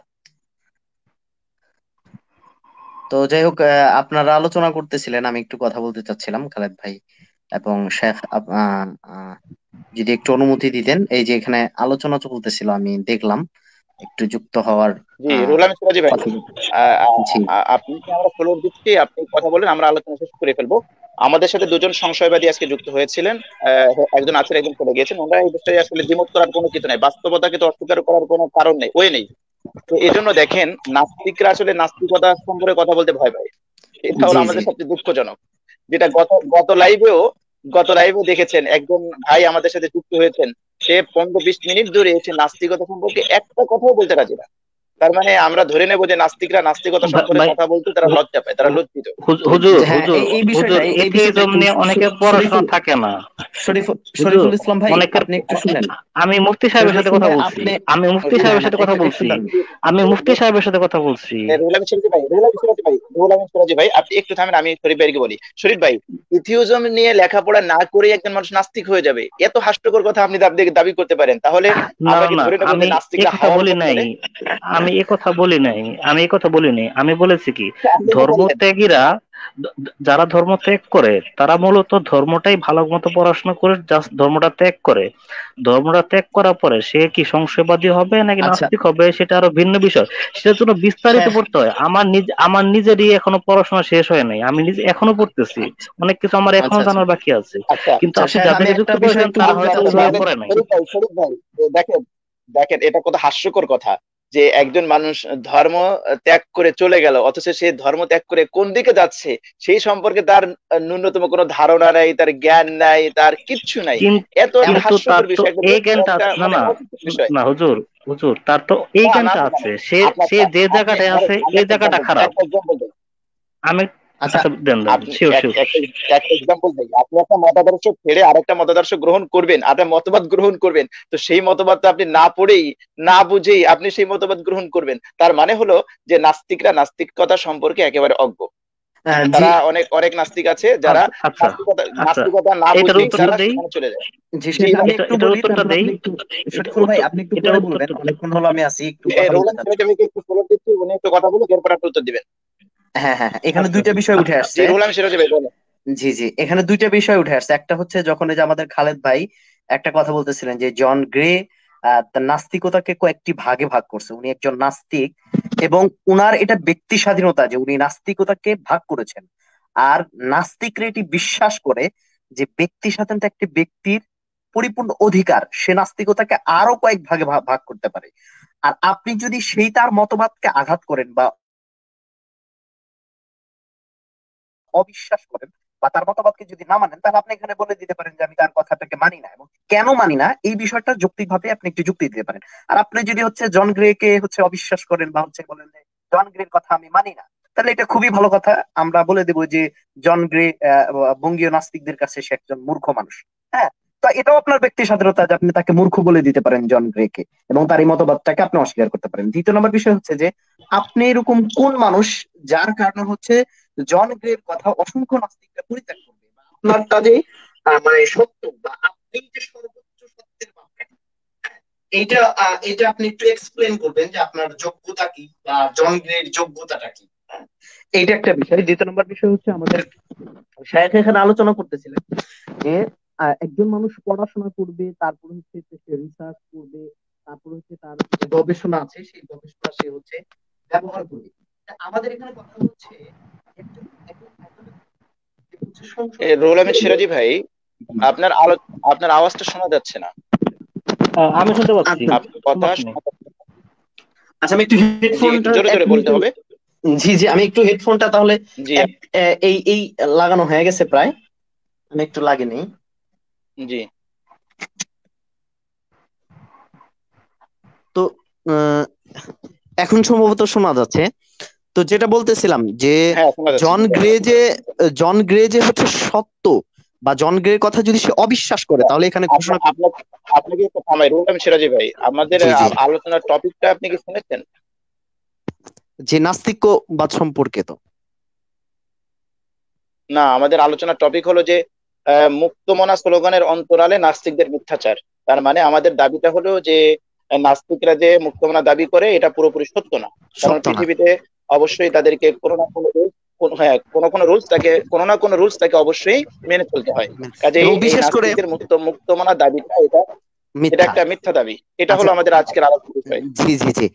তো যাই হোক, আপনারা আলোচনা করতেছিলেন, আমি একটু কথা বলতে চাচ্ছিলাম খালেদ ভাই এবং শেখ। যদি একটু অনুমতি দিতেন, এই যে এখানে আলোচনা চলতেছিল আমি দেখলাম, একটু যুক্ত হওয়ার
জি রুল আমিন সিরাজি ভাই,
কথা। জি
আপনাকে আমরা ফ্লোর দিচ্ছি, আপনি কথা বলেন, আমরা আলোচনা শেষ করে ফেলবো। আমাদের সাথে দুজন সংশয়বাদী আজকে যুক্ত হয়েছিলেন, একজন আছেন, একজন চলে গিয়েছেন। ওনারা এই বিষয়ে আসলে দ্বিমত করার কোনো কিছু নাই, বাস্তবতাকে তো অস্বীকার করার কোনো কারণ নেই, ওই নেই। তো এই জন্য দেখেন, নাস্তিকরা আসলে নাস্তিকতা সম্পর্কে কথা বলতে ভয় পায়, এটা হলো
জি জি
আমাদের সবচেয়ে দুঃখজনক। যেটা গত গত লাইভেও দেখেছেন, একজন ভাই আমাদের সাথে যুক্ত হয়েছেন, সে 15-20 মিনিট ধরে সে নাস্তিকতা সম্পর্কে একটা কথাও বলতে রাজি না। তার মানে আমরা ধরে নেবো যে নাস্তিকরা নাস্তিকতা সম্পর্কে
ভাই,
কথা বলতে তারা লজ্জা পায়, তারা লজ্জিত।
হুজুর
হ্যাঁ,
হুজুর
এই বিষয়টা
হুজুর,
এই বিষয়টা
এথিইজম
একটু
নিয়ে অনেকের পড়াশোনা
শরীফুল
থাকে না। হুজুর,
শরীফুল ইসলাম ভাই,
অনেকের
আপনি একটু শুনেন।
আমি মুফতি সাহেবের
শরীফুল
সাথে
ইসলাম
কথা
ভাই,
বলছি,
আপনি
আমি মুফতি
হুজুর,
সাহেবের
না
সাথে কথা বলছি,
একটু দাঁড়ান।
আমি মুফতি সাহেবের সাথে কথা বলছি।
রুহুল আমিন সিরাজি ভাই, আপনি একটু থামেন, আমি শরীফ ভাইকে বলি। শরীফ ভাই, ইথিওজম নিয়ে লেখাপড়া না করে একজন মানুষ নাস্তিক হয়ে যাবে, এত হাস্যকর কথা আপনি দাবি করতে পারেন? তাহলে
না
আমরা কি
না,
ধরে নেবো যে
আমি এ
নাস্তিকরা
কথা
হাওয়ার
বলি
উপর
নাই,
চলে?
আমি এ কথা বলি নাই, আমি এ কথা বলি নাই। আমি বলেছি কি,
আপনি তো বললেন।
ধর্মত্যাগীরা, যারা ধর্ম ত্যাগ করে তারা মূলত ধর্মটাই ভালো মতো পড়াশোনা করে জাস্ট ধর্মটা ত্যাগ করে। ধর্মটা ত্যাগ করার পরে সে কি সংশয়বাদী হবে নাকি
আচ্ছা,
নাস্তিক হবে সেটা আরো ভিন্ন বিষয়। সেটার জন্য বিস্তারিত
হ্যাঁ
পড়তে হয়। আমার নিজেরই এখনো পড়াশোনা শেষ হয় নাই, আমি নিজে এখনো পড়তেছি, অনেক কিছু আমার এখনো
আচ্ছা আচ্ছা
জানার বাকি আছে।
আচ্ছা
কিন্তু
আচ্ছা
আপনি
শেখ, আমি
যাদেরকে
একটা
যুক্ত
বিষয়
করেছেন
একটু
তারা
বলতে
হয়তো
আচ্ছা,
ওইভাবে
চাচ্ছিলাম।
তাহলে
পড়ে নাই।
শরীফ ভাই, দেখেন দেখেন, এটা কত হাস্যকর কথা যে একজন মানুষ ধর্ম ত্যাগ করে চলে গেল, অথচ সে ধর্ম ত্যাগ করে কোন দিকে যাচ্ছে সেই সম্পর্কে তার ন্যূনতম কোনো ধারণা নাই, তার জ্ঞান নাই, তার কিচ্ছু নাই। এত একটা
কিন্তু তার
হাস্যকর
তো
বিষয়, একটা
এই
দুঃখের
জ্ঞানটা
একটা
না
মানে
না
অসুখের বিষয়।
না, হুজুর হুজুর, তার তো এই
না না
জ্ঞানটা
না না,
আছে, সে
আপনার
সে যে
আপনি
জায়গাটায়
ধরেন,
আছে
আমি
এই
একটা
জায়গাটা
এক্সাম্পল
খারাপ।
দিই।
আমি
আচ্ছা
আচ্ছা, দেন দেন,
আপনি
শিওর শিওর।
একটা এক্সাম্পল দিই, আপনি একটা মতাদর্শ ছেড়ে আরেকটা মতাদর্শ গ্রহণ করবেন, একটা মতবাদ গ্রহণ করবেন, তো সেই মতবাদটা আপনি না পড়েই না বুঝেই আপনি সেই মতবাদ গ্রহণ করবেন, তার মানে হলো যে নাস্তিকরা নাস্তিকতা সম্পর্কে একেবারে অজ্ঞ।
জি
তারা অনেক অনেক নাস্তিক আছে যারা
আচ্ছা আচ্ছা,
নাস্তিকতা না
এটার
বুঝেই
উত্তরটা
তারা
দেই,
সেখানে চলে যায়।
জি
জি
শেখ, আমি
বলেন।
একটু
এটার
বলি,
উত্তরটা
তারপর
দেই।
আপনি একটু।
এটা
শরীফুল ভাই,
উত্তর,
আপনি একটু
এটার
পরে বলবেন,
উত্তরটা,
অনেকক্ষণ হলো আমি আছি, একটু
এই
কথা বলতে
রোলান
চাচ্ছি।
সিরাজকে একটু ফলো দিচ্ছি, উনি একটু কথা বলুক, এরপর আপনি উত্তর দিবেন।
হ্যাঁ হ্যাঁ হ্যাঁ, এখানে
আচ্ছা
দুইটা বিষয় উঠে
আচ্ছা।
জি
আসছে।
রোলান সিরাজ ভাই বলেন।
জি জি, এখানে দুইটা বিষয় উঠে আসছে। একটা হচ্ছে যখন এই যে আমাদের খালেদ ভাই একটা কথা বলতেছিলেন যে জন গ্রে তার নাস্তিকতাকে কয়েকটি ভাগে ভাগ করছে, উনি একজন নাস্তিক এবং উনার এটা ব্যক্তি স্বাধীনতা যে উনি নাস্তিকতাকে ভাগ করেছেন। আর নাস্তিকরা এটি বিশ্বাস করে যে ব্যক্তি স্বাধীনতা একটি ব্যক্তির পরিপূর্ণ অধিকার, সে নাস্তিকতাকে আরো কয়েক ভাগে ভাগ করতে পারে। আর আপনি যদি সেই তার মতবাদকে আঘাত করেন বা অবিশ্বাস করেন বা তার মতবাদকে যদি না মানেন, তাহলে আপনি এখানে বলে দিতে পারেন যে আমি তার কথাটাকে মানি না, এবং কেন মানি না এই বিষয়টা যৌক্তিকভাবে আপনি একটু যুক্তি দিতে পারেন। আর আপনি যদি হচ্ছে জন গ্রে কে হচ্ছে অবিশ্বাস করেন বা হচ্ছে বলেন যে জন গ্রের কথা আমি মানি না, তাহলে এটা খুবই ভালো কথা, আমরা বলে দেবো যে জন গ্রে বঙ্গীয় নাস্তিকদের কাছে সে একজন মূর্খ মানুষ। হ্যাঁ, তো এটাও আপনার ব্যক্তি স্বাধীনতা যে আপনি তাকে মূর্খ বলে দিতে পারেন জন গ্রে কে, এবং তার এই মতবাদটাকে আপনি অস্বীকার করতে পারেন। দ্বিতীয় নম্বর বিষয় হচ্ছে যে আপনি এরকম কোন মানুষ যার কারণে হচ্ছে জন গ্রের কথা অসংখ্য নাস্তিকরা পরিত্যাগ করবে, বা আপনার কাজে মানে সত্য বা আপনি যে সর্বোচ্চ সত্যের মাপকাঠি, এইটা এটা আপনি একটু এক্সপ্লেন করবেন যে আপনার যোগ্যতা কি বা জন গ্রের যোগ্যতাটা কি। এইটা একটা বিষয়। দ্বিতীয় নম্বর বিষয় হচ্ছে আমাদের শায়খ এখানে আলোচনা করতেছিলেন যে একজন মানুষ পড়াশোনা করবে, তারপর হচ্ছে সে রিসার্চ করবে, তারপর হচ্ছে তার যে গবেষণা আছে সেই গবেষণা সে হচ্ছে ব্যবহার করবে। আমাদের এখানে কথা হচ্ছে
রুহুল আমিন সিরাজি ভাই, আপনার আপনার আওয়াজটা শোনা যাচ্ছে না।
আমি শুনতে পাচ্ছি।
আপনার কথা
সমস্যা নেই।
শোনা যাচ্ছে না।
আচ্ছা, আমি একটু
জি,
হেডফোনটা
জোরে জোরে বলতে হবে।
জি জি, আমি একটু হেডফোনটা তাহলে
জি
এই এই লাগানো হয়ে গেছে প্রায়, আমি একটু লাগিয়ে নেই।
জি
তো এখন সম্ভবত শোনা যাচ্ছে। তো যেটা বলতেছিলাম যে
হ্যাঁ, শোনা যাচ্ছে।
জন গ্রে যে হচ্ছে সত্য বা জন গ্রের কথা যদি সে অবিশ্বাস করে, তাহলে এখানে ঘোষণা
আপনাকে একটু থামাই, রুহুল আমিন সিরাজি ভাই, আমাদের
জি জি
আলোচনার টপিকটা আপনি কি শুনেছেন?
যে নাস্তিকবাদ সম্পর্কে। তো
না, আমাদের আলোচনার টপিক হলো যে মুক্তমনা স্লোগানের অন্তরালে নাস্তিকদের মিথ্যাচার। তার মানে আমাদের দাবিটা হলো যে নাস্তিকরা যে মুক্তমনা দাবি করে এটা পুরোপুরি সত্য না। কারণ
সত্য না।
পৃথিবীতে অবশ্যই তাদেরকে কোনো না কোনো রুলস তাকে অবশ্যই মেনে চলতে হয়। কাজেই
এবং
এই
বিশেষ করে
নাস্তিকদের মুক্তমনা দাবিটা এটা
মিথ্যা।
একটা মিথ্যা দাবি। এটা হলো
আচ্ছা,
আমাদের আজকের আলোচনার বিষয়।
জি জি জি,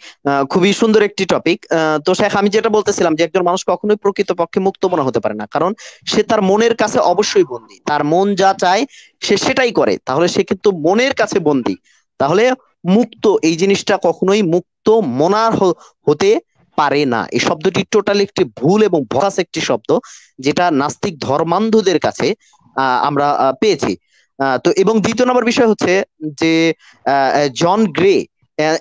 খুবই সুন্দর একটি টপিক। তো শেখ, আমি যেটা বলতেছিলাম যে একজন মানুষ কখনোই প্রকৃতপক্ষে মুক্তমনা হতে পারে না, কারণ সে তার মনের কাছে অবশ্যই বন্দী। তার মন যা চায় সে সেটাই করে, তাহলে সে কিন্তু মনের কাছে বন্দী। তাহলে মুক্ত এই জিনিসটা কখনোই মুক্ত মনার হতে পারে না। এই শব্দটি টোটালি একটি ভুল এবং ভরাস একটি শব্দ, যেটা নাস্তিক ধর্মান্ধদের কাছে আমরা পেয়েছি। তো এবং দ্বিতীয় নম্বর বিষয় হচ্ছে যে জন গ্রে,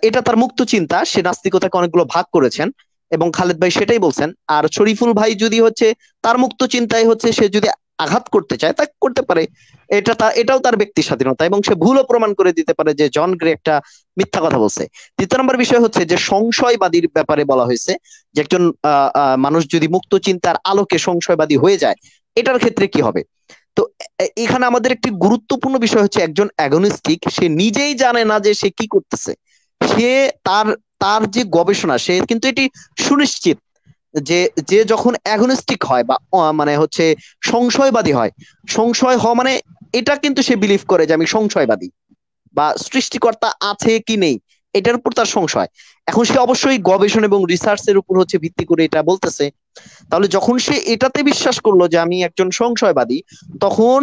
এটা তার মুক্ত চিন্তা, সে নাস্তিকতাকে অনেকগুলো ভাগ করেছেন এবং খালেদ ভাই সেটাই বলছেন। আর শরীফুল ভাই যদি হচ্ছে তার মুক্ত চিন্তায় হচ্ছে সে যদি আঘাত করতে চায় তা করতে পারে, এটাও তার ব্যক্তি স্বাধীনতা, এবং সে ভুলও প্রমাণ করে দিতে পারে যে জন গ্রে একটা মিথ্যা কথা বলছে। তৃতীয় নম্বর বিষয় হচ্ছে যে সংশয়বাদীর ব্যাপারে বলা হয়েছে যে একজন মানুষ যদি মুক্ত চিন্তার আলোকে সংশয়বাদী হয়ে যায়, এটার ক্ষেত্রে কি হবে। তো এখানে আমাদের একটি গুরুত্বপূর্ণ বিষয় হচ্ছে একজন অ্যাগনিস্টিক সে নিজেই জানে না যে সে কি করতেছে। সে তার তার যে গবেষণা, সে কিন্তু এটি সুনিশ্চিত যে যে যখন অ্যাগনিস্টিক হয় বা মানে হচ্ছে সংশয়বাদী হয়, সংশয় হওয়া মানে এটা কিন্তু সে বিলিভ করে যে আমি সংশয়বাদী বা সৃষ্টিকর্তা আছে কি নেই এটার উপর তার সংশয়। এখন সে অবশ্যই গবেষণা এবং রিসার্চের উপর হচ্ছে ভিত্তি করে এটা বলতেছে। তাহলে যখন সে এটাতে বিশ্বাস করলো যে আমি একজন সংশয়বাদী, তখন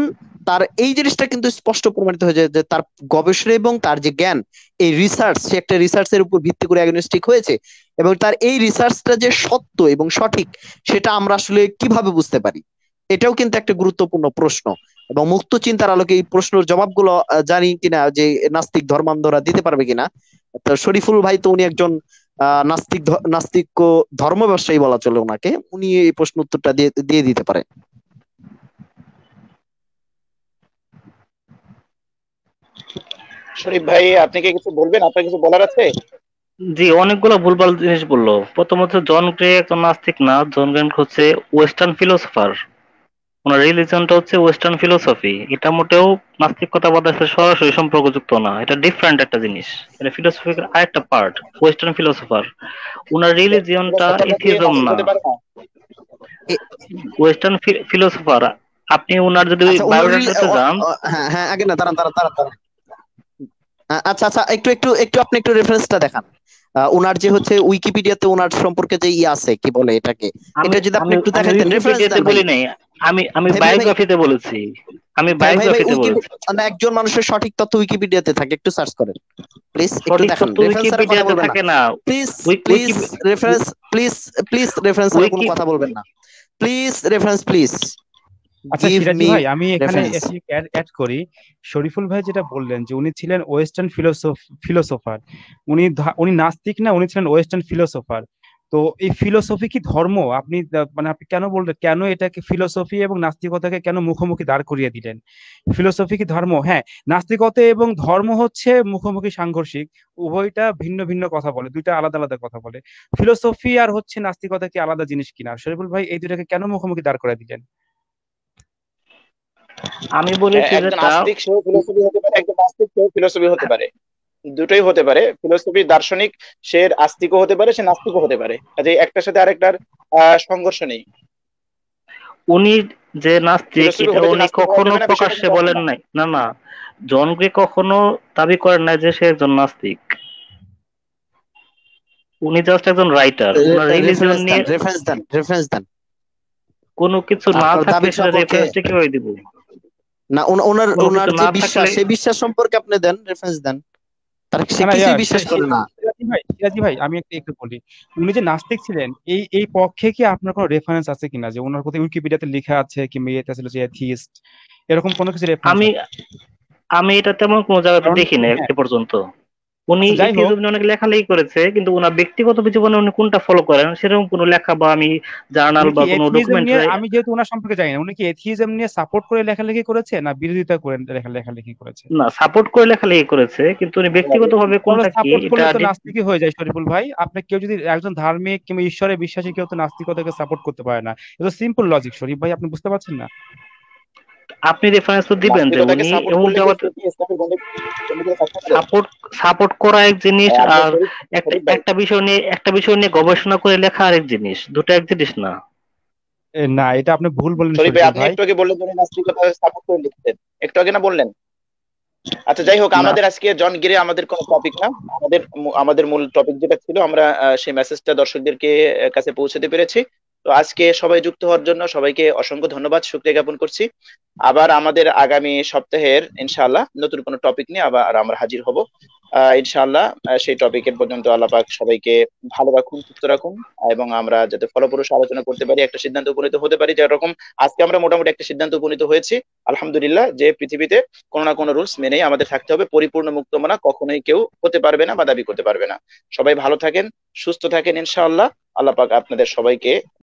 তার এই জিনিসটা কিন্তু স্পষ্ট প্রমাণিত হয়ে যায় যে তার গবেষণা এবং তার যে জ্ঞান, এই রিসার্চ, সে একটা রিসার্চের উপর ভিত্তি করে অ্যাগনস্টিক হয়েছে, এবং তার এই রিসার্চটা যে সত্য এবং সঠিক সেটা আমরা আসলে কিভাবে বুঝতে পারি, এটাও কিন্তু একটা গুরুত্বপূর্ণ প্রশ্ন। এবং মুক্ত চিন্তার আলোকে এই প্রশ্নের জবাবগুলো জানি কিনা যে নাস্তিক ধর্মান্ধরা দিতে পারবে কিনা। তো শরীফুল ভাই তো উনি একজন নাস্তিক ধর্ম ব্যবসায়ী বলা চলে ওনাকে, উনি এই প্রশ্ন উত্তরটা দিয়ে দিতে পারে।
শরীফ ভাই, আপনি কি কিছু বলবেন? আপনার কিছু বলার আছে?
জি, অনেকগুলো ভুলভাল জিনিস বললো। প্রথমত জন গ্রে একজন নাস্তিক না, জন গ্রে হচ্ছে ওয়েস্টার্ন ফিলোসফার। ওনার রিলিজনটা হচ্ছে ওয়েস্টার্ন ফিলোসফি। এটা মোটেও নাস্তিকতাবাদের সাথে সরাসরি সম্পর্কযুক্ত না, এটা ডিফারেন্ট একটা জিনিস। এটা ফিলোসফির আরেকটা পার্ট। ওয়েস্টার্ন ফিলোসফার, ওনার রিলিজিয়নটা
নাস্তিকতা কি
এথিজম
নাস্তিক
না।
হতে পারে না?
ওয়েস্টার্ন ফিলোসফার, আপনি ওনার যদি
আচ্ছা,
বায়োডাটাতে যান।
হ্যাঁ হ্যাঁ, আগে না, দাঁড়ান দাঁড়ান দাঁড়ান দাঁড়ান আচ্ছা আচ্ছা, একটু একটু একটু আপনি একটু রেফারেন্সটা দেখান। ওনার যে হচ্ছে উইকিপিডিয়াতে ওনার সম্পর্কে যে আছে কি বলে এটাকে,
আমি
এটা যদি আপনি
আমি
একটু
আমি
দেখাইতেন, রেফারেন্স
উইকিপিডিয়াতে
দেন ভাই।
বলি নাই, আমি
ভাই ভাই ভাই
বায়োগ্রাফিতে বলেছি, আমি
ভাই ভাই ভাই
বায়োগ্রাফিতে বলেছি।
মানে একজন মানুষের সঠিক তথ্য উইকিপিডিয়াতে থাকে, একটু সার্চ করেন প্লিজ, একটু
সঠিক
দেখান।
তথ্য
রেফারেন্স ছাড়া কথা
উইকিপিডিয়াতে
বলবেন না
থাকে না।
Please.
Wiki
please reference, please please reference ছাড়া কোনো
উইকি
কথা বলবেন না প্লিজ। রেফারেন্স প্লিজ,
আচ্ছা
গিভ
সিরাজি
মি
ভাই, আমি এখানে
রেফারেন্স।
একটি অ্যাড করি। শরীফুল ভাই যেটা বললেন যে উনি ছিলেন ওয়েস্টার্ন ফিলোসোফার, উনি নাস্তিক না, উনি ছিলেন ওয়েস্টার্ন ফিলোসোফার। তো এই ফিলোসফি কি ধর্ম? আপনি মানে আপনি কেন বললেন, কেন এটাকে ফিলোসফি এবং নাস্তিকতাকে কেন মুখোমুখি দাঁড় করিয়ে দিলেন? ফিলোসফি কি ধর্ম? হ্যাঁ, নাস্তিকতা এবং ধর্ম হচ্ছে মুখোমুখি সাংঘর্ষিক, উভয়টা ভিন্ন ভিন্ন কথা বলে, দুইটা আলাদা আলাদা কথা বলে। ফিলোসফি আর হচ্ছে নাস্তিকতা কি আলাদা জিনিস কিনা? শরীফুল ভাই এই দুটাকে কেন মুখোমুখি দাঁড় করে দিলেন?
আমি বলেছি
একজন
যেটা
আস্তিক সেও ফিলোসফি হতে পারে, একজন নাস্তিক সেও ফিলোসফি হতে পারে, দুটোই হতে পারে। ফিলোসফি দার্শনিক, সে আস্তিকও হতে পারে, সে নাস্তিকও হতে পারে, কাজে একটার সাথে আরেকটার সংঘর্ষ নেই।
উনি যে নাস্তিক
ফিলোসফি
এটা
হলে যে
উনি
নাস্তিক হওয়া
কখনো
যাবে না বিষয়টা
প্রকাশ্যে
কিন্তু এমন
বলেন
না।
নাই, না না, জনকে কখনো দাবি করেন না যে সে একজন নাস্তিক। উনি জাস্ট একজন রাইটার, ওনার রিলিজিয়ন
রেফারেন্স দেন,
নিয়ে
রেফারেন্স দেন, রেফারেন্স দেন।
কোনো কিছু না
আপনার
থাকলে
দাবির
সেটা
সপক্ষে
রেফারেন্সটা কিভাবে দিব?
না, ওনার
কোনো
ওনার
কিছু
যে
না
বিশ্বাস,
থাকলে
সেই বিশ্বাস সম্পর্কে আপনি দেন, রেফারেন্স দেন। তার সে
না না
কিছুই বিশ্বাস করে না।
সিরাজি ভাই আমি একটু একটু বলি, উনি যে নাস্তিক ছিলেন এই এই পক্ষে কি আপনার কোনো রেফারেন্স আছে কিনা, যে ওনার কথা উইকিপিডিয়াতে লেখা আছে কিংবা ইয়েতে ছিল যে অ্যাথিস্ট, এরকম কোনো কিছু রেফারেন্স
আমি
আছে?
আমি এটা তেমন কোনো জায়গাতে
কারণ
দেখি না
হ্যাঁ,
এ পর্যন্ত। উনি
আচ্ছা যাই হোক,
এথিজম নিয়ে অনেক লেখালেখি করেছে, কিন্তু ওনার ব্যক্তিগত জীবনে উনি কোনটা ফলো করেন সেরকম কোনো লেখা বা আমি জার্নাল
উনি
বা
কি
কোনো
এথিইজম
ডকুমেন্ট
নিয়ে, আমি যেহেতু ওনার সম্পর্কে জানি না, উনি কি এথিইজম নিয়ে সাপোর্ট করে লেখালেখি করেছে না বিরোধিতা করে লেখালেখি করেছে?
না সাপোর্ট করে লেখালেখি করেছে, কিন্তু উনি ব্যক্তিগতভাবে
তাহলে
কোনটা কি
সাপোর্ট
এটা
করলে তো নাস্তিকই হয়ে যায় শরীফুল ভাই। আপনি কেউ যদি একজন ধার্মিক কিংবা ঈশ্বরে বিশ্বাসী কেউ তো নাস্তিকতাকে সাপোর্ট করতে পারে না। এটা সিম্পল লজিক শরীফ ভাই, আপনি বুঝতে পারছেন না?
আপনি রেফারেন্স তো দিবেন যে
নাস্তিকতাকে
উনি
সাপোর্ট
এমন
করলে কি
জগতে
সে কি ইসলামের বন্ধু থাকতে পারে?
সাপোর্ট সাপোর্ট করা এক জিনিস,
আপনি
আর
শরীফ,
একটা
শরীফ ভাই,
একটা বিষয় নিয়ে গবেষণা করে লেখা আরেক জিনিস, দুটো এক জিনিস না।
না, এটা আপনি ভুল বললেন
শরীফ ভাই
শরীফুল
আপনি
ভাই।
একটু আগে বললেন যে উনি নাস্তিকতা সাপোর্ট করে লিখতেন, একটু আগে না বললেন? আচ্ছা যাই হোক,
না
আমাদের আজকে জন গিরে আমাদের কোনো টপিক না, আমাদের মূল টপিক যেটা ছিল আমরা সেই মেসেজটা দর্শকদেরকে কাছে পৌঁছাতে পেরেছি। তো আজকে সবাই যুক্ত হওয়ার জন্য সবাইকে অসংখ্য ধন্যবাদ, শুকরিয়া জ্ঞাপন করছি। আবার আমাদের আগামী সপ্তাহের ইনশাআল্লাহ নতুন কোনো টপিক নিয়ে আবার আমরা হাজির হব ইনশাআল্লাহ। সেই টপিকের পর্যন্ত আল্লাহ পাক সবাইকে ভালো রাখুন, সুস্থ রাখুন, এবং আমরা যাতে ফলপ্রসূ আলোচনা করতে পারি, একটা সিদ্ধান্ত উপনীত হতে পারি, যেরকম আজকে আমরা মোটামুটি একটা সিদ্ধান্ত উপনীত হয়েছি আলহামদুলিল্লাহ, যে পৃথিবীতে কোনো না কোনো রুলস মেনেই আমাদের থাকতে হবে। পরিপূর্ণ মুক্তমনা কখনোই কেউ হতে পারবে না বা দাবি করতে পারবে না। সবাই ভালো থাকেন, সুস্থ থাকেন ইনশাআল্লাহ। আল্লাহ পাক আপনাদের সবাইকে